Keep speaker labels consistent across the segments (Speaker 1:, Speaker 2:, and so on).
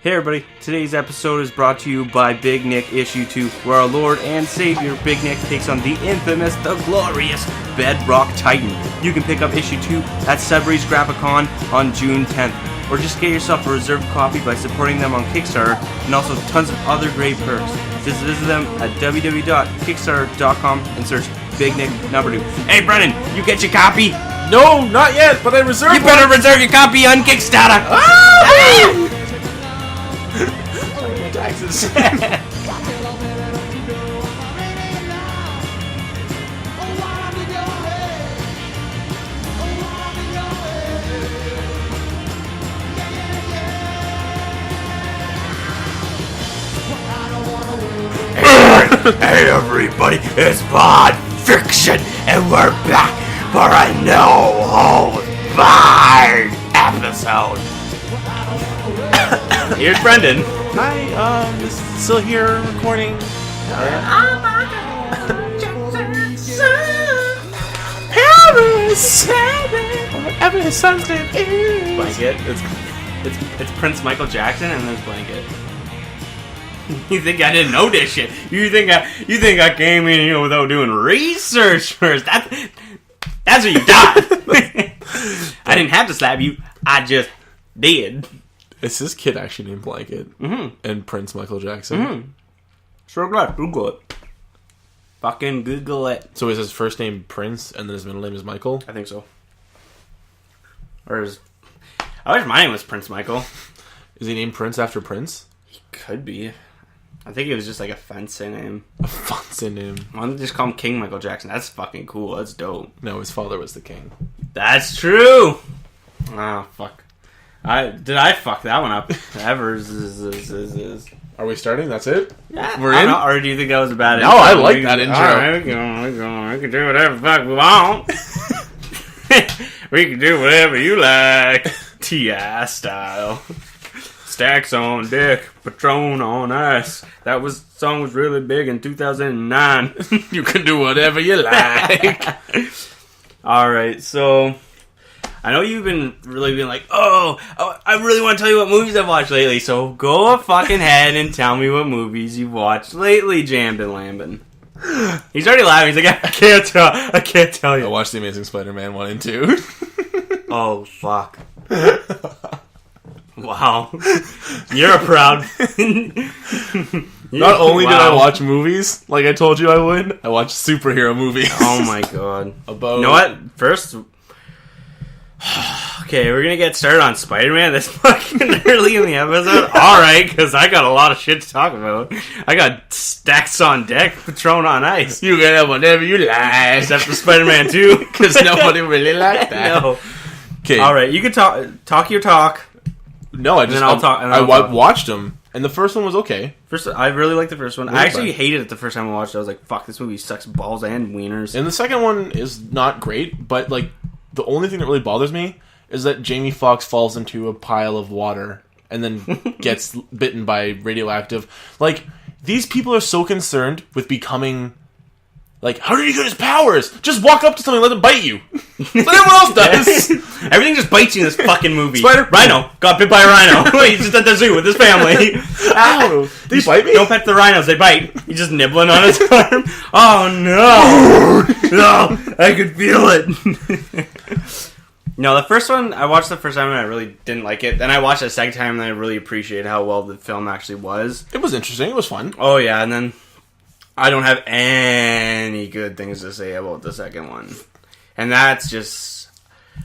Speaker 1: Hey everybody, today's episode is brought to you by Big Nick Issue 2, where our Lord and Savior Big Nick takes on the infamous, the glorious Bedrock Titan. You can pick up Issue 2 at Sudbury's Grapicon on June 10th, or just get yourself a reserved copy by supporting them on Kickstarter, and also tons of other great perks. Just visit them at www.kickstarter.com and search Big Nick number 2. Hey Brennan, you get your copy?
Speaker 2: No, not yet, but I reserved
Speaker 1: You better reserve your copy on Kickstarter!
Speaker 2: taxes.
Speaker 3: Hey everybody, it's Pod Fiction, and we're back for a No Holds Barred episode.
Speaker 1: Here's Brendan.
Speaker 2: Hi, still here recording. Paris, whatever his son's name is.
Speaker 1: Blanket. It's Prince Michael Jackson and there's Blanket. You think I didn't know this shit? You think I came in here without doing research first? That's what you got. I didn't have to slap you. I just did.
Speaker 2: Is his kid actually named Blanket? And Prince Michael Jackson?
Speaker 1: Sure glad. Google it. Fucking Google it.
Speaker 2: So is his first name Prince and then his middle name is Michael?
Speaker 1: I think so. I wish my name was Prince Michael.
Speaker 2: Is he named Prince after Prince?
Speaker 1: He could be. I think it was just like a fancy name.
Speaker 2: A fancy name.
Speaker 1: Why don't they just call him King Michael Jackson? That's fucking cool. That's dope.
Speaker 2: No, his father was the king.
Speaker 1: That's true. Oh fuck. Did I fuck that one up?
Speaker 2: Are we starting? That's it?
Speaker 1: Yeah.
Speaker 2: We're in?
Speaker 1: Or do you think that was a bad
Speaker 2: No,
Speaker 1: intro?
Speaker 2: I like that intro.
Speaker 1: Alright, we can do whatever the fuck we want. We can do whatever you like. T.I. style. Stacks on deck, Patron on ice. That song was really big in 2009.
Speaker 2: You can do whatever you like.
Speaker 1: Alright, so I know you've been like, oh, I really want to tell you what movies I've watched lately, so go fucking ahead and tell me what movies you've watched lately, Jambin Lambin. He's already laughing. He's like, I can't tell you.
Speaker 2: I watched The Amazing Spider-Man 1 and 2.
Speaker 1: Oh, fuck. Wow. You're a proud...
Speaker 2: Not only did I watch movies, like I told you I would, I watched superhero movies.
Speaker 1: Oh my god. You know what? First... Okay, we're gonna get started on Spider-Man this fucking early in the episode. Alright, because I got a lot of shit to talk about. I got stacks on deck, Patron on ice.
Speaker 2: You can have whatever you like.
Speaker 1: Except for Spider-Man 2.
Speaker 2: Because nobody really liked that.
Speaker 1: No.
Speaker 2: Okay.
Speaker 1: Alright, you can talk your talk.
Speaker 2: No, I just... I watched them, and the first one was okay.
Speaker 1: I really liked the first one. I actually
Speaker 2: bad.
Speaker 1: hated it the first time I watched it. I was like, fuck, this movie sucks balls and wieners.
Speaker 2: And the second one is not great, but, like, the only thing that really bothers me is that Jamie Foxx falls into a pile of water and then gets bitten by radioactive. Like, these people are so concerned with becoming... Like, how did he get his powers? Just walk up to something and let them bite you. That's what everyone else does.
Speaker 1: Everything just bites you in this fucking movie.
Speaker 2: Rhino
Speaker 1: got bit by a rhino. He's just at the zoo with his family.
Speaker 2: Ow. Did he bite me?
Speaker 1: Don't pet the rhinos, they bite. He's just nibbling on his arm. Oh no. No, I could feel it. No, the first one, I watched the first time and I really didn't like it. Then I watched it the second time and I really appreciated how well the film actually was.
Speaker 2: It was interesting. It was fun.
Speaker 1: Oh yeah, and then I don't have any good things to say about the second one. And that's just...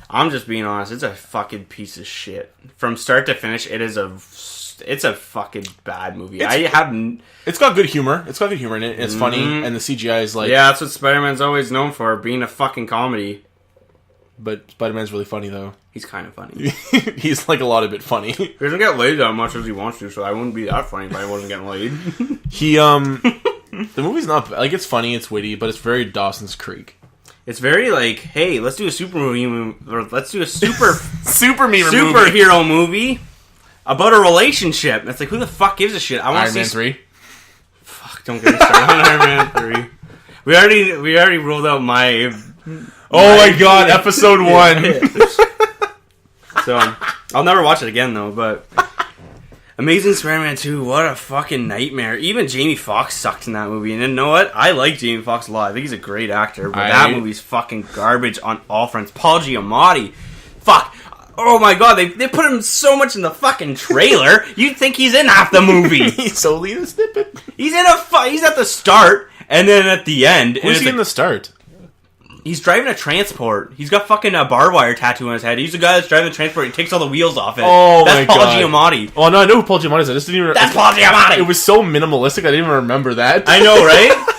Speaker 1: I'm just being honest. It's a fucking piece of shit. From start to finish, it's a fucking bad movie.
Speaker 2: It's got good humor. It's got good humor in it. It's funny. And the CGI is like...
Speaker 1: Yeah, that's what Spider-Man's always known for, being a fucking comedy.
Speaker 2: But Spider-Man's really funny, though.
Speaker 1: He's kind of funny.
Speaker 2: He's like a lot of bit funny.
Speaker 1: He doesn't get laid that much as he wants to, so I wouldn't be that funny if I wasn't getting laid.
Speaker 2: The movie's not... Like, it's funny, it's witty, but it's very Dawson's Creek.
Speaker 1: It's very like, hey, let's do a let's do a superhero movie about a relationship. It's like, who the fuck gives a shit? I want to see...
Speaker 2: Iron Man 3?
Speaker 1: Fuck, don't get me started on Iron Man 3. We already rolled out my...
Speaker 2: Oh my god, episode 1.
Speaker 1: So, I'll never watch it again, though, but... Amazing Spider-Man 2, what a fucking nightmare. Even Jamie Foxx sucked in that movie. And you know what? I like Jamie Foxx a lot. I think he's a great actor. But that movie's fucking garbage on all fronts. Paul Giamatti. Fuck. Oh my god, they put him so much in the fucking trailer. You'd think he's in half the movie.
Speaker 2: He's only in a snippet.
Speaker 1: He's at the start, and then at the end.
Speaker 2: Who's he in the start?
Speaker 1: He's driving a transport. He's got fucking a barbed wire tattoo on his head. He's the guy that's driving the transport. He takes all the wheels off it.
Speaker 2: Oh,
Speaker 1: that's
Speaker 2: my
Speaker 1: Paul
Speaker 2: God.
Speaker 1: Giamatti.
Speaker 2: Oh, no, I know who Paul Giamatti is. I just didn't even...
Speaker 1: That's Paul Giamatti!
Speaker 2: It was so minimalistic, I didn't even remember that.
Speaker 1: I know, right?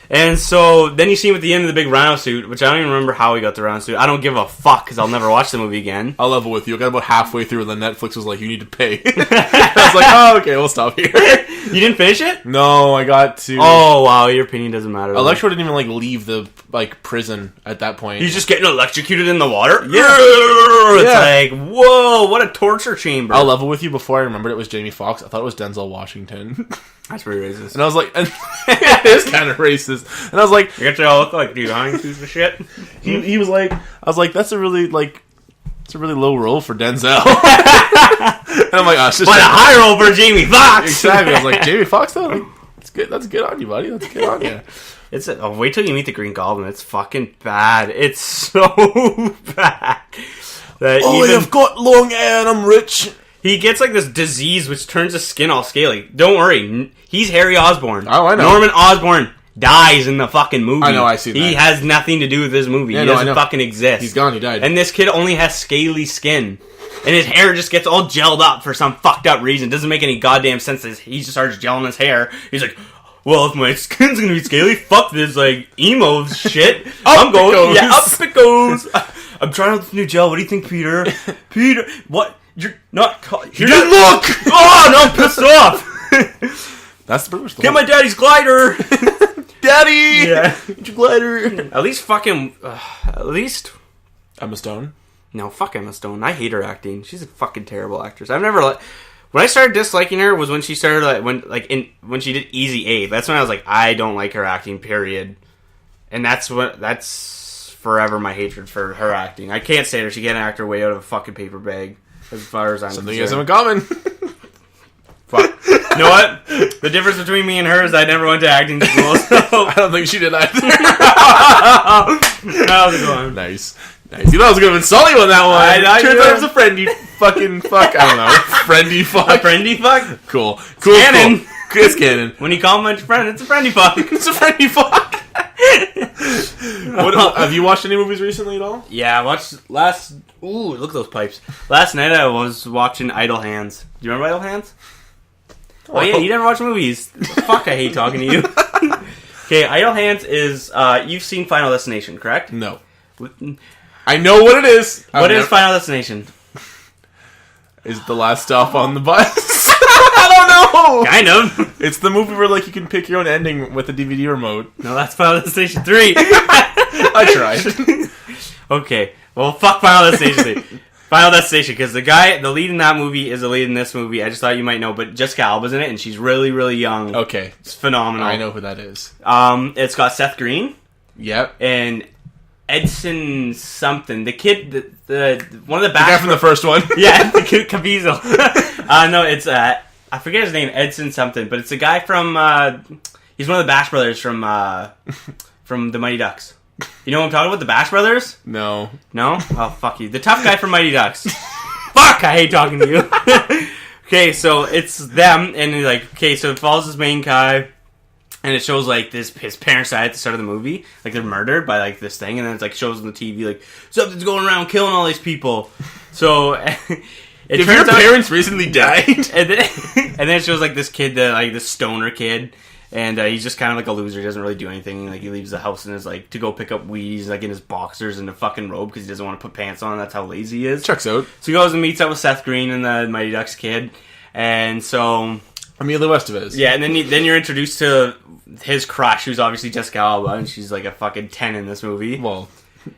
Speaker 1: And so, then you see him at the end of the big rhino suit, which I don't even remember how he got the rhino suit. I don't give a fuck, because I'll never watch the movie again.
Speaker 2: I'll level with you. I got about halfway through, and then Netflix was like, you need to pay. I was like, oh, okay, we'll stop here.
Speaker 1: You didn't finish it?
Speaker 2: No, I got to...
Speaker 1: Oh, wow, your opinion doesn't matter.
Speaker 2: Electro didn't even, leave the, prison at that point.
Speaker 1: He's just getting electrocuted in the water?
Speaker 2: Yeah.
Speaker 1: It's like, whoa, what a torture chamber.
Speaker 2: I'll level with you. Before I remembered it was Jamie Foxx, I thought it was Denzel Washington.
Speaker 1: That's pretty racist.
Speaker 2: And I was like... it is kind of racist. And I was like...
Speaker 1: You got to all look like you lying piece of shit?
Speaker 2: He was like... I was like, that's a really, it's a really low roll for Denzel. And I'm like, oh, it's just...
Speaker 1: But a high roll for Jamie Foxx!
Speaker 2: Exactly. I was like, Jamie Foxx, though? Like, that's good. That's good on you, buddy. That's good on you.
Speaker 1: Wait till you meet the Green Goblin. It's fucking bad. It's so bad.
Speaker 2: I've got long hair and I'm rich.
Speaker 1: He gets this disease which turns his skin all scaly. Don't worry. He's Harry Osborn.
Speaker 2: Oh, I know.
Speaker 1: Norman Osborn dies in the fucking movie.
Speaker 2: I know, I see that.
Speaker 1: He has nothing to do with this movie.
Speaker 2: Yeah,
Speaker 1: he doesn't fucking exist.
Speaker 2: He's gone, he died.
Speaker 1: And this kid only has scaly skin. And his hair just gets all gelled up for some fucked up reason. Doesn't make any goddamn sense. He just starts gelling his hair. He's like, well, if my skin's gonna be scaly, fuck this, emo shit. I'm going, up it goes. I'm trying out this new gel. What do you think, Peter? Peter, what? You're not...
Speaker 2: You didn't look!
Speaker 1: Oh, no, I'm pissed off.
Speaker 2: That's pretty much the
Speaker 1: Get my daddy's glider.
Speaker 2: Daddy!
Speaker 1: Yeah.
Speaker 2: Get your glider.
Speaker 1: At least...
Speaker 2: Emma Stone?
Speaker 1: No, fuck Emma Stone. I hate her acting. She's a fucking terrible actress. I've never... When I started disliking her was when she started, when she did Easy A. That's when I was like, I don't like her acting, period. And that's forever my hatred for her acting. I can't stand her. She can't act her way out of a fucking paper bag. As far as I'm
Speaker 2: Something you guys have
Speaker 1: concerned.
Speaker 2: in common.
Speaker 1: Fuck. You know what? The difference between me and her is I never went to acting school, so...
Speaker 2: I don't think she did either.
Speaker 1: How's it going?
Speaker 2: Nice. You thought I was going to insult you on that one. Turns out it was a friendly fucking fuck. I don't know. Friendly fuck.
Speaker 1: A friendly fuck?
Speaker 2: Cool.
Speaker 1: Canon.
Speaker 2: Cool. It's canon.
Speaker 1: When you call my friend, it's a friendly fuck.
Speaker 2: It's a friendly fuck. Have you watched any movies recently at all?
Speaker 1: Yeah, I watched last... Ooh, look at those pipes. Last night I was watching Idle Hands. Do you remember Idle Hands? Oh yeah, you never watch movies. Fuck, I hate talking to you. Okay, Idle Hands is... you've seen Final Destination, correct?
Speaker 2: No. I know what it is.
Speaker 1: What is Final Destination?
Speaker 2: Is it the last stop on the bus? I don't know.
Speaker 1: Kind of.
Speaker 2: It's the movie where you can pick your own ending with the DVD remote.
Speaker 1: No, that's Final Destination 3.
Speaker 2: I tried.
Speaker 1: Okay, well, fuck Final Destination 3. Final Destination, because the lead in that movie is the lead in this movie. I just thought you might know, but Jessica Alba's in it, and she's really, really young.
Speaker 2: Okay.
Speaker 1: It's phenomenal.
Speaker 2: I know who that is.
Speaker 1: It's got Seth Green.
Speaker 2: Yep.
Speaker 1: And Edson something. The kid, the one of the
Speaker 2: guy
Speaker 1: back...
Speaker 2: from the first one.
Speaker 1: Yeah, the kid Caviezel. No, it's... I forget his name, Edson something, but it's a guy from... he's one of the Bash Brothers from the Mighty Ducks. You know what I'm talking about? The Bash Brothers?
Speaker 2: No.
Speaker 1: No? Oh, fuck you. The tough guy from Mighty Ducks. Fuck, I hate talking to you. Okay, so it's them, and so it follows this main guy, and it shows, his parents died at the start of the movie. They're murdered by, this thing, and then it, shows on the TV, something's going around killing all these people. So...
Speaker 2: If your parents recently died...
Speaker 1: and then it shows, this kid, this stoner kid, and he's just kind of a loser. He doesn't really do anything. He leaves the house and is to go pick up weed. He's in his boxers and a fucking robe because he doesn't want to put pants on. That's how lazy he is.
Speaker 2: Checks out.
Speaker 1: So he goes and meets up with Seth Green and the Mighty Ducks kid. And so...
Speaker 2: Amelia Estevez.
Speaker 1: Yeah, and then you're introduced to his crush, who's obviously Jessica Alba, and she's a fucking 10 in this movie.
Speaker 2: Well,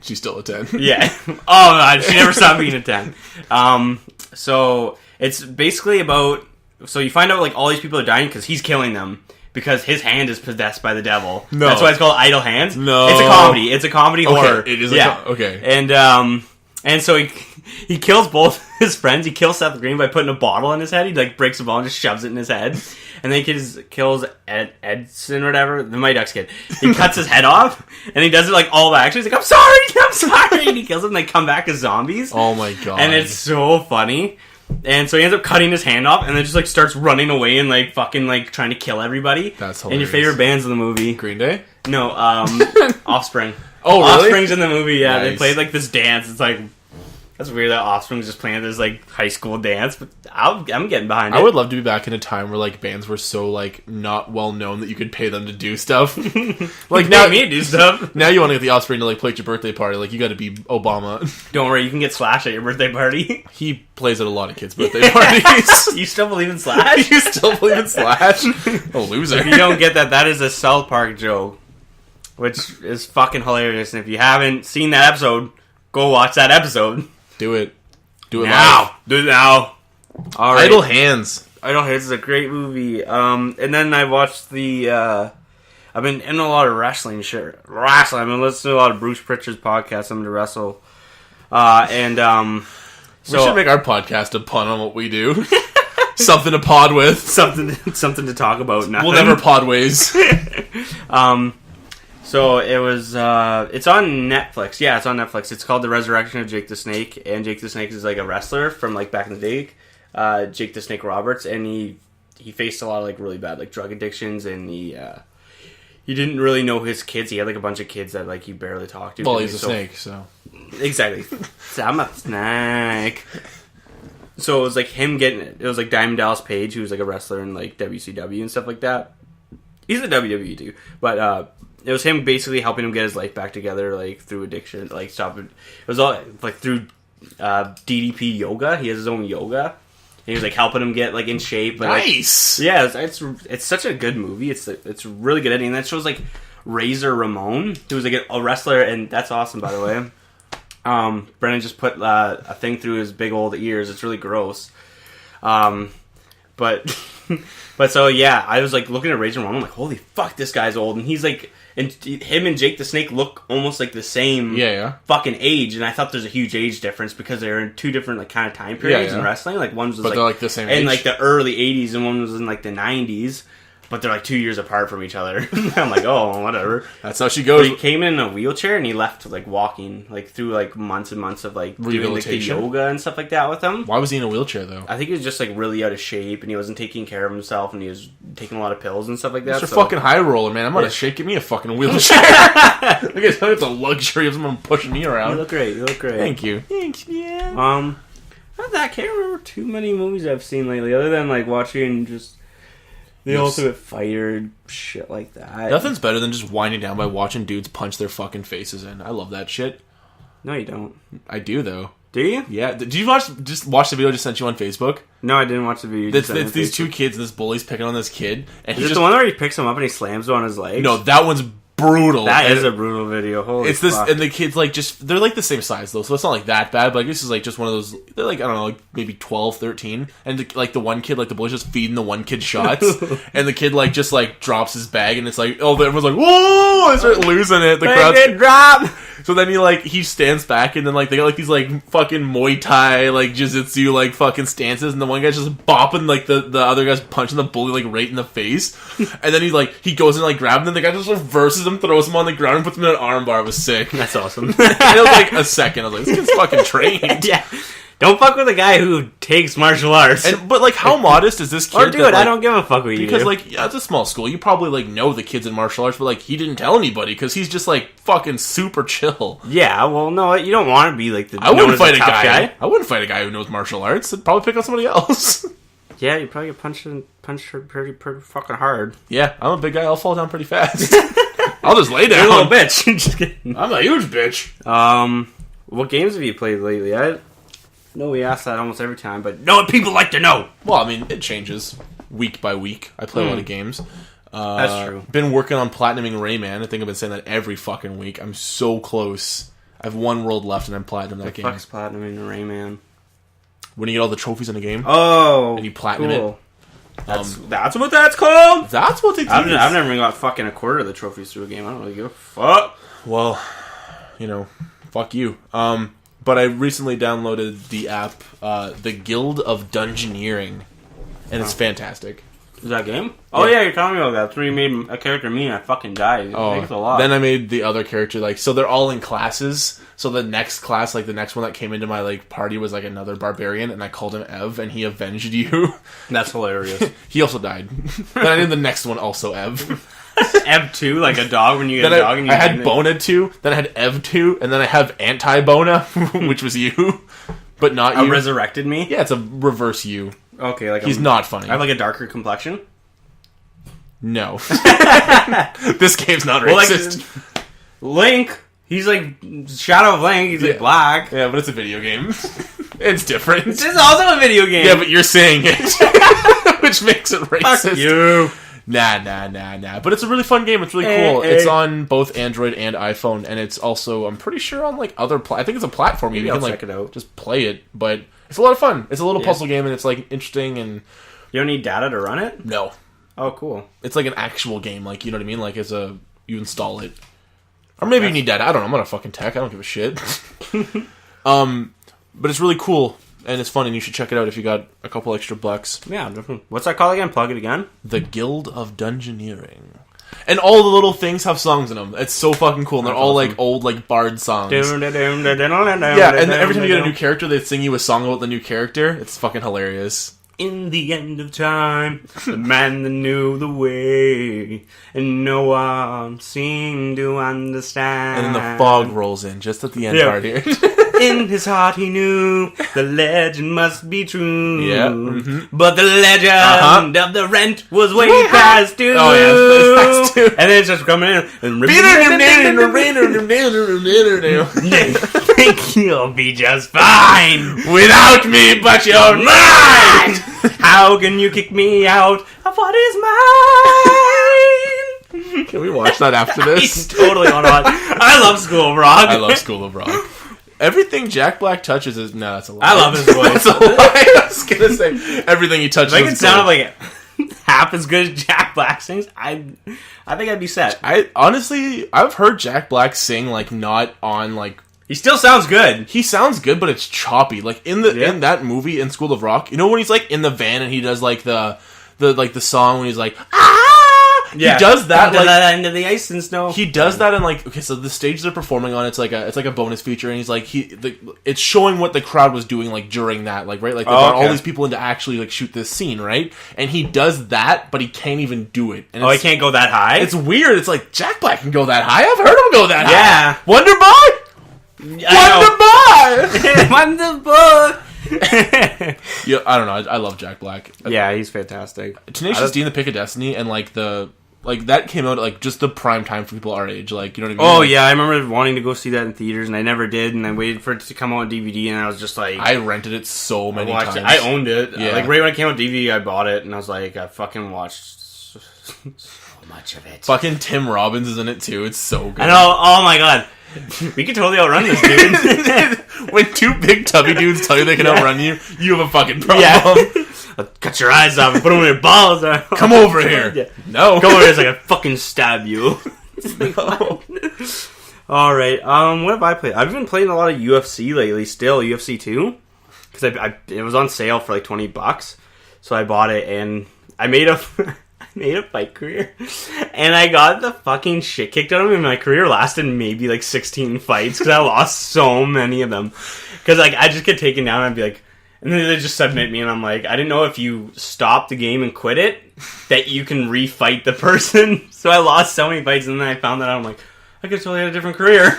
Speaker 2: she's still a 10.
Speaker 1: Yeah. Oh, God, she never stopped being a 10. So it's basically about... So you find out, all these people are dying because he's killing them. Because his hand is possessed by the devil.
Speaker 2: No.
Speaker 1: That's why it's called Idle Hands.
Speaker 2: No.
Speaker 1: It's a comedy. It's a comedy horror.
Speaker 2: It is
Speaker 1: okay.
Speaker 2: Okay.
Speaker 1: And And so he kills both his friends. He kills Seth Green by putting a bottle in his head. He like breaks a bottle and just shoves it in his head. And then he kills Edson or whatever, the Mighty Ducks kid. He cuts his head off, and he does it like all the action. He's like, I'm sorry, and he kills them. And they come back as zombies.
Speaker 2: Oh my god!
Speaker 1: And it's so funny. And so he ends up cutting his hand off, and then just like starts running away and like fucking like trying to kill everybody.
Speaker 2: That's hilarious.
Speaker 1: And your favorite bands in the movie?
Speaker 2: Green Day?
Speaker 1: No, Offspring.
Speaker 2: Oh, really?
Speaker 1: Offspring's in the movie. Yeah,
Speaker 2: Nice.
Speaker 1: They played like this dance. It's like. That's weird that Offspring's just playing this like high school dance, but I'm getting behind it.
Speaker 2: I would love to be back in a time where like bands were so like not well known that you could pay them to do stuff. Like now,
Speaker 1: me to do stuff.
Speaker 2: Now you want to get the Offspring to like play at your birthday party. Like you got to be Obama.
Speaker 1: Don't worry, you can get Slash at your birthday party.
Speaker 2: He plays at a lot of kids' birthday parties.
Speaker 1: You still believe in Slash?
Speaker 2: You still believe in Slash? A loser.
Speaker 1: If you don't get that, that is a South Park joke, which is fucking hilarious. And if you haven't seen that episode, go watch that episode.
Speaker 2: Do it. Do it
Speaker 1: now.
Speaker 2: live.
Speaker 1: Do it now. All right.
Speaker 2: Idle Hands.
Speaker 1: Idle Hands is a great movie. And then I watched the. I've been in a lot of wrestling shit. I've been listening to a lot of Bruce Pritchard's podcasts. I'm into wrestle. So
Speaker 2: We should make our podcast a pun on what we do. Something to pod with.
Speaker 1: something to talk about. Nothing.
Speaker 2: We'll never pod ways.
Speaker 1: So it was, it's on Netflix. Yeah, it's on Netflix. It's called The Resurrection of Jake the Snake. And Jake the Snake is like a wrestler from like back in the day. Jake the Snake Roberts. And he faced a lot of like really bad like drug addictions. And he didn't really know his kids. He had like a bunch of kids that like he barely talked to.
Speaker 2: Well, he's a snake, so.
Speaker 1: Exactly. So I'm a snake. So it was like him it was like Diamond Dallas Page, who was like a wrestler in like WCW and stuff like that. He's a WWE too. But, it was him basically helping him get his life back together, like through addiction, like stop it. It was all like through DDP yoga. He has his own yoga, and he was like helping him get like in shape. But,
Speaker 2: nice.
Speaker 1: Like, yeah, it's such a good movie. It's really good ending. And that shows like Razor Ramon, who was like a wrestler, and that's awesome, by the way. Brennan just put a thing through his big old ears. It's really gross. But so yeah, I was like looking at Razor Ramon. I'm like, holy fuck, this guy's old, and he's like. And him and Jake the Snake look almost like the same fucking age. And I thought there's a huge age difference because they're in two different like kind of time periods in wrestling. Like one was
Speaker 2: but
Speaker 1: like,
Speaker 2: they're like the same age.
Speaker 1: in like the early 80s and one was in like the 90s. But they're like 2 years apart from each other. I'm like, oh, whatever.
Speaker 2: That's how she goes.
Speaker 1: But he came in a wheelchair and he left like walking like through like months and months of like doing like the yoga and stuff like that with him.
Speaker 2: Why was he in a wheelchair though?
Speaker 1: I think he was just like really out of shape and he wasn't taking care of himself and he was taking a lot of pills and stuff like that.
Speaker 2: Mr. Fucking high roller, man. I'm out of shape. Give me a fucking wheelchair. I guess it's a luxury of someone pushing me around.
Speaker 1: You look great. You look great.
Speaker 2: Thank you. Thanks, man.
Speaker 1: I can't remember too many movies I've seen lately other than like watching just The Ultimate Fighter, shit like that.
Speaker 2: Nothing's better than just winding down by watching dudes punch their fucking faces in. I love that shit.
Speaker 1: No, you don't.
Speaker 2: I do, though.
Speaker 1: Do you?
Speaker 2: Yeah. Did you watch the video I just sent you on Facebook?
Speaker 1: No, I didn't watch the video.
Speaker 2: It's these two kids and this bully's picking on this kid. And
Speaker 1: Is it the one where he picks him up and he slams him on his legs?
Speaker 2: No, that one's brutal.
Speaker 1: That is a brutal video. Holy
Speaker 2: it's this,
Speaker 1: fuck.
Speaker 2: and the kids like just they're like the same size though, so it's not like that bad. But like, this is like just one of those. They're like I don't know, like maybe 12, 13, and like the one kid, like the bully's just feeding the one kid shots, and the kid like just like drops his bag, and it's like everyone's like whoa, they start losing it. The crowd
Speaker 1: did drop.
Speaker 2: So then he stands back, and then like they got like these like fucking Muay Thai like jiu-jitsu like fucking stances, and the one guy's just bopping like the other guy's punching the bully like right in the face, and then he goes and like grabs him, and the guy just reverses him, throws him on the ground, and puts him in an armbar. It was sick.
Speaker 1: That's awesome.
Speaker 2: And it was like a second. I was like, this kid's fucking trained.
Speaker 1: Yeah. Don't fuck with a guy who takes martial arts.
Speaker 2: But like, how modest is this kid?
Speaker 1: Or do it. I don't give a fuck what you do.
Speaker 2: Because like, yeah, it's a small school. You probably like know the kids in martial arts, but like, he didn't tell anybody because he's just like fucking super chill.
Speaker 1: Yeah. Well, no, you don't want to be like the.
Speaker 2: I wouldn't fight a guy. I wouldn't fight a guy who knows martial arts. I'd probably pick on somebody else.
Speaker 1: Yeah, you probably get punched pretty fucking hard.
Speaker 2: Yeah, I'm a big guy. I'll fall down pretty fast. I'll just lay down.
Speaker 1: You're a little bitch. Just kidding.
Speaker 2: I'm a huge bitch.
Speaker 1: What games have you played lately? I know we ask that almost every time, but know what people like to know.
Speaker 2: Well, I mean, it changes week by week. I play a lot of games.
Speaker 1: That's true.
Speaker 2: Been working on platinuming Rayman. I think I've been saying that every fucking week. I'm so close. I have one world left and I'm platinum that game.
Speaker 1: Fuck's platinuming Rayman?
Speaker 2: When you get all the trophies in the game.
Speaker 1: Oh,
Speaker 2: and you platinum it.
Speaker 1: That's what that's called?
Speaker 2: That's what they do.
Speaker 1: I've never even got fucking a quarter of the trophies through a game. I don't really give a fuck.
Speaker 2: Well, you know, fuck you. But I recently downloaded the app, The Guild of Dungeoneering, and it's fantastic.
Speaker 1: Is that a game? Oh yeah, you're telling me about that. That's when you made a character me and I fucking died. Thanks a lot.
Speaker 2: Then I made the other character, like, so they're all in classes. So the next class, like the next one that came into my like party was like another barbarian, and I called him Ev, and he avenged you.
Speaker 1: That's hilarious.
Speaker 2: He also died. Then I did the next one also Ev.
Speaker 1: Ev 2, like a dog when you get
Speaker 2: Then
Speaker 1: a dog and you
Speaker 2: I had Bona 2, then I had Ev 2, and then I have Anti-Bona, which was you, but not you.
Speaker 1: Resurrected me?
Speaker 2: Yeah, it's a reverse you.
Speaker 1: Okay, like
Speaker 2: he's not funny.
Speaker 1: I have like a darker complexion?
Speaker 2: No. This game's not racist.
Speaker 1: Like, Link, he's like Shadow of Link, he's like black.
Speaker 2: Yeah, but it's a video game. It's different.
Speaker 1: This is also a video game.
Speaker 2: Yeah, but you're saying it, which makes it racist.
Speaker 1: Fuck you.
Speaker 2: Nah. But it's a really fun game. It's really cool. It's on both Android and iPhone, and it's also, I'm pretty sure, on like other. I think it's a platform.
Speaker 1: Maybe
Speaker 2: you can
Speaker 1: I'll
Speaker 2: like
Speaker 1: check it out.
Speaker 2: just play it, but it's a lot of fun. It's a little puzzle game, and it's like interesting. And
Speaker 1: you don't need data to run it?
Speaker 2: No.
Speaker 1: Oh, cool.
Speaker 2: It's like an actual game. Like, you know what I mean? Like, you install it, or maybe you need data. I don't know. I'm not a fucking tech. I don't give a shit. But it's really cool. And it's fun, and you should check it out if you got a couple extra bucks.
Speaker 1: Yeah, definitely. What's that called again? Plug it again.
Speaker 2: The Guild of Dungeoneering. And all the little things have songs in them. It's so fucking cool. And they're all like old like bard songs. Yeah, and every time you get a new character, they sing you a song about the new character. It's fucking hilarious.
Speaker 1: In the end of time, the man that knew the way, and no one seemed to understand.
Speaker 2: And then the fog rolls in just at the end part here.
Speaker 1: In his heart he knew the legend must be true.
Speaker 2: Yeah. Mm-hmm.
Speaker 1: But the legend of the rent was way past due.
Speaker 2: Oh yeah, that's too.
Speaker 1: And then it starts coming in. And think you'll be just fine
Speaker 2: without me, but you're mine.
Speaker 1: How can you kick me out of what is mine?
Speaker 2: Can we watch that after this?
Speaker 1: He's totally on. I love School of Rock.
Speaker 2: I love School of Rock. Everything Jack Black touches is... No, that's a lie.
Speaker 1: I love his voice.
Speaker 2: That's a lie. I was going to say, everything he touches
Speaker 1: is sound like half as good as Jack Black sings, I think I'd be set.
Speaker 2: Honestly, I've heard Jack Black sing, like, not on, like...
Speaker 1: He still sounds good.
Speaker 2: He sounds good, but it's choppy. Like, in that movie, in School of Rock, you know when he's, like, in the van and he does, like, the song when he's like, ah! Yeah. He does that like
Speaker 1: into the ice and snow.
Speaker 2: He does that in like so the stage they're performing on it's like a bonus feature and he's like it's showing what the crowd was doing like during that like right like they brought all these people in to actually like shoot this scene right and he does that but he can't even do it. And
Speaker 1: he can't go that high.
Speaker 2: It's weird. It's like Jack Black can go that high. I've heard him go that high.
Speaker 1: Yeah.
Speaker 2: Wonder Boy. Yeah, I don't know. I love Jack Black.
Speaker 1: Yeah, he's fantastic.
Speaker 2: Tenacious D and the Pick of Destiny, and like that came out like just the prime time for people our age. Like, you know what I mean?
Speaker 1: Oh
Speaker 2: like,
Speaker 1: yeah, I remember wanting to go see that in theaters, and I never did. And I waited for it to come out on DVD, and I was just like,
Speaker 2: I rented it so many times.
Speaker 1: I owned it.
Speaker 2: Yeah.
Speaker 1: Like right when it came out on DVD, I bought it, and I was like, I fucking watched so much of it.
Speaker 2: Fucking Tim Robbins is in it too. It's so good.
Speaker 1: I know. Oh my god. We could totally outrun this dude.
Speaker 2: When two big tubby dudes tell you they can outrun you, you have a fucking problem.
Speaker 1: Yeah. I'll cut your eyes off and put them in your balls.
Speaker 2: Come over here.
Speaker 1: Yeah.
Speaker 2: No.
Speaker 1: Come over here so I can fucking stab you. No. Alright, what have I played? I've been playing a lot of UFC lately still, UFC 2. Because it was on sale for like $20. So I bought it and I made a fight career, and I got the fucking shit kicked out of me. My career lasted maybe like 16 fights because I lost so many of them. Because like I just get taken down, and I'd be like, and then they just submit me, and I'm like, I didn't know if you stop the game and quit it that you can refight the person. So I lost so many fights, and then I found that out. I'm like, I could totally have a different career.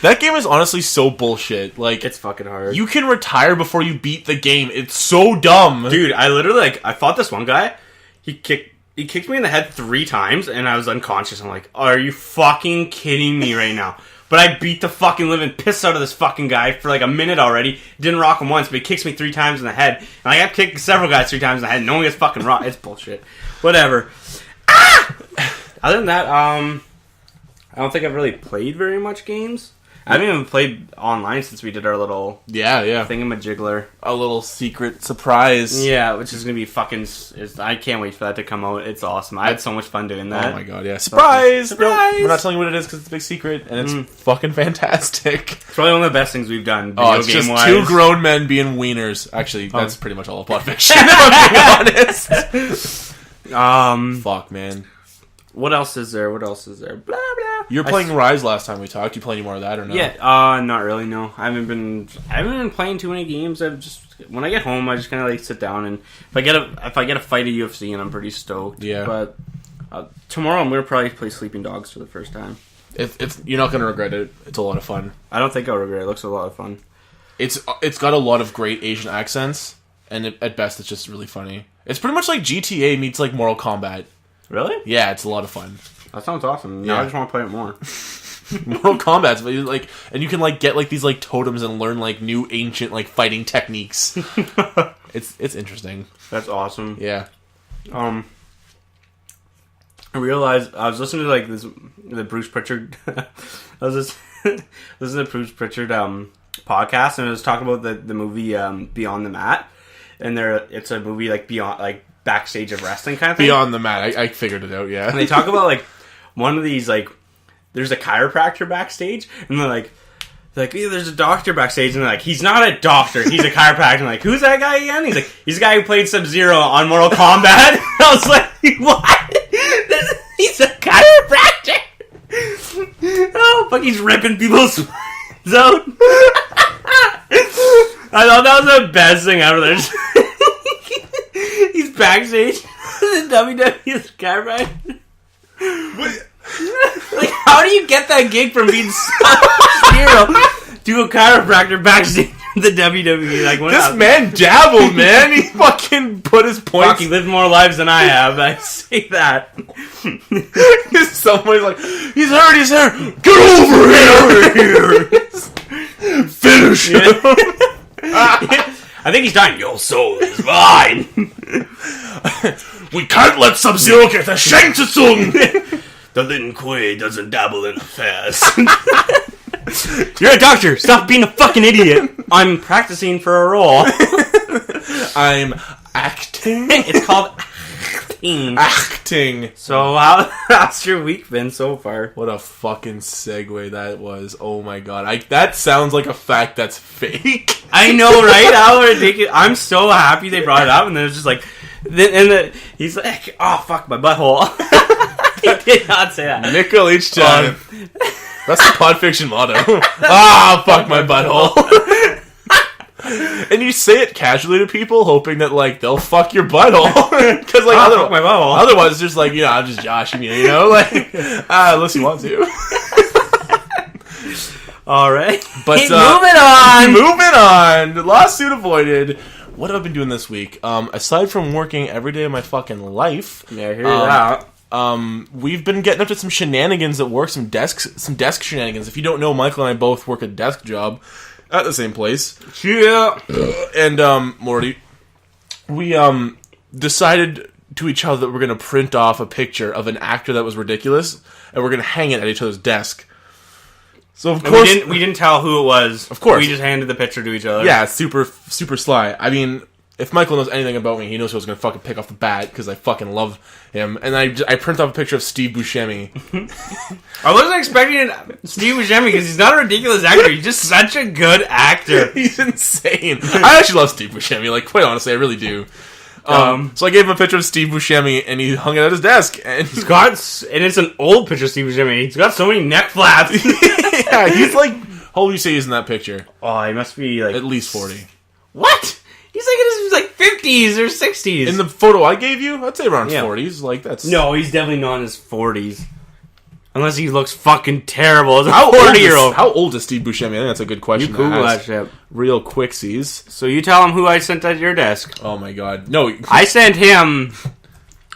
Speaker 2: That game is honestly so bullshit. Like,
Speaker 1: it's fucking hard.
Speaker 2: You can retire before you beat the game. It's so dumb,
Speaker 1: dude. I literally I fought this one guy. He kicked me in the head 3 times, and I was unconscious. I'm like, are you fucking kidding me right now? But I beat the fucking living piss out of this fucking guy for like a minute already. Didn't rock him once, but he kicks me 3 times in the head. And I have kicked several guys 3 times in the head. No one gets fucking rocked. It's bullshit. Whatever. Ah! Other than that, I don't think I've really played very much games. I haven't even played online since we did our little
Speaker 2: Yeah.
Speaker 1: thingamajigger.
Speaker 2: A little secret surprise.
Speaker 1: Yeah, which is gonna be fucking. I can't wait for that to come out. It's awesome. I had so much fun doing that.
Speaker 2: Oh my god, yeah. Surprise!
Speaker 1: Surprise!
Speaker 2: No, we're not telling you what it is because it's a big secret, and it's fucking fantastic.
Speaker 1: It's probably one of the best things we've done.
Speaker 2: Oh, it's just two grown men being wieners. Actually, that's pretty much all of Plot Fiction, if I'm being honest. Fuck, man.
Speaker 1: What else is there? Blah, blah.
Speaker 2: You were playing Rise last time we talked. You play any more of that or no?
Speaker 1: Yeah, not really, no. I haven't been playing too many games. I've just... When I get home, I just kind of, like, sit down, and if I get a fight at UFC, and I'm pretty stoked.
Speaker 2: Yeah.
Speaker 1: But tomorrow, I'm going to probably play Sleeping Dogs for the first time.
Speaker 2: You're not going to regret it. It's a lot of fun.
Speaker 1: I don't think I'll regret it. It looks a lot of fun.
Speaker 2: It's got a lot of great Asian accents, and at best, it's just really funny. It's pretty much like GTA meets, like, Mortal Kombat.
Speaker 1: Really?
Speaker 2: Yeah, it's a lot of fun.
Speaker 1: That sounds awesome. Now I just want to play it more.
Speaker 2: Mortal Kombat's like, and you can like get like these like totems and learn like new ancient like fighting techniques. It's interesting.
Speaker 1: That's awesome.
Speaker 2: Yeah.
Speaker 1: I realized I was listening to like the Bruce Pritchard. I was just listening to Bruce Pritchard podcast, and it was talking about the movie Beyond the Mat, and it's a movie like beyond like backstage of wrestling kind of thing.
Speaker 2: Beyond the Mat, I figured it out. Yeah.
Speaker 1: And they talk about like one of these like. There's a chiropractor backstage, and they're like, yeah, there's a doctor backstage, and they're like, he's not a doctor, he's a chiropractor. I'm like, who's that guy again? He's like, he's the guy who played Sub-Zero on Mortal Kombat. I was like, what? He's a chiropractor? Oh, fuck, he's ripping people's out. I thought that was the best thing ever. He's backstage in WWE's chiropractor. What? Like, how do you get that gig from being Sub-Zero to a chiropractor backstage in the WWE? Like,
Speaker 2: this man dabbled, man. He fucking put his points.
Speaker 1: Fuck, he lived more lives than I have. I say that.
Speaker 2: Somebody's like, he's there. Get over here. Finish him.
Speaker 1: I think he's dying. Your soul is mine.
Speaker 2: We can't let Sub-Zero get the Shang Tsung.
Speaker 1: The Lin Kuei doesn't dabble in affairs. You're a doctor. Stop being a fucking idiot. I'm practicing for a role.
Speaker 2: I'm acting.
Speaker 1: It's called acting. So how's your week been so far?
Speaker 2: What a fucking segue that was. Oh my god. That sounds like a fact that's fake.
Speaker 1: I know, right? How ridiculous. I'm so happy they brought it up, and then it's just like... he's like, oh, fuck my butthole. He did not say that.
Speaker 2: Nickel each time. That's the Pod Fiction motto. Fuck my butthole. And you say it casually to people, hoping that like they'll fuck your butthole. Because like
Speaker 1: fuck my butthole.
Speaker 2: Otherwise, it's just like, I'm just joshing you, like unless you want to.
Speaker 1: All right,
Speaker 2: but moving on. Lawsuit avoided. What have I been doing this week? Aside from working every day of my fucking life,
Speaker 1: yeah, I hear that.
Speaker 2: We've been getting up to some shenanigans at work, some desk shenanigans. If you don't know, Michael and I both work a desk job at the same place.
Speaker 1: Yeah.
Speaker 2: And Morty, we decided to each other that we're going to print off a picture of an actor that was ridiculous, and we're going to hang it at each other's desk. So of course
Speaker 1: we didn't tell who it was.
Speaker 2: Of course,
Speaker 1: we just handed the picture to each other.
Speaker 2: Yeah, super sly. I mean, if Michael knows anything about me, he knows who I was going to fucking pick off the bat because I fucking love him. And I print off a picture of Steve Buscemi.
Speaker 1: I wasn't expecting Steve Buscemi because he's not a ridiculous actor. He's just such a good actor.
Speaker 2: He's insane. I actually love Steve Buscemi. Like, quite honestly, I really do. So I gave him a picture of Steve Buscemi, and he hung it at his desk. And
Speaker 1: it's an old picture of Steve Buscemi. He's got so many neck flaps.
Speaker 2: Yeah, he's like, how old do you say he's in that picture?
Speaker 1: Oh, he must be like
Speaker 2: at least 40.
Speaker 1: What? He's like in his like 50s or 60s.
Speaker 2: In the photo I gave you, I'd say around 40s. Like that's
Speaker 1: no, he's definitely not in his 40s. Unless he looks fucking terrible as a 40-year-old.
Speaker 2: How old is Steve Buscemi? I think that's a good question.
Speaker 1: You Google that shit.
Speaker 2: Real quicksies.
Speaker 1: So you tell him who I sent at your desk.
Speaker 2: Oh my god. No.
Speaker 1: I sent him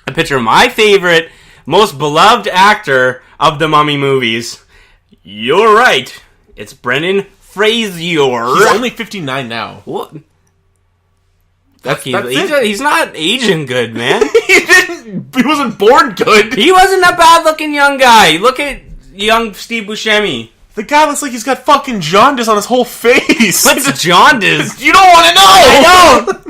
Speaker 1: a picture of my favorite, most beloved actor of the Mummy movies. You're right. It's Brendan Fraser.
Speaker 2: He's only 59 now.
Speaker 1: What? He's not aging good, man.
Speaker 2: He wasn't born good.
Speaker 1: He wasn't a bad-looking young guy. Look at young Steve Buscemi.
Speaker 2: The guy looks like he's got fucking jaundice on his whole face.
Speaker 1: What's jaundice?
Speaker 2: You don't want to know!
Speaker 1: I don't!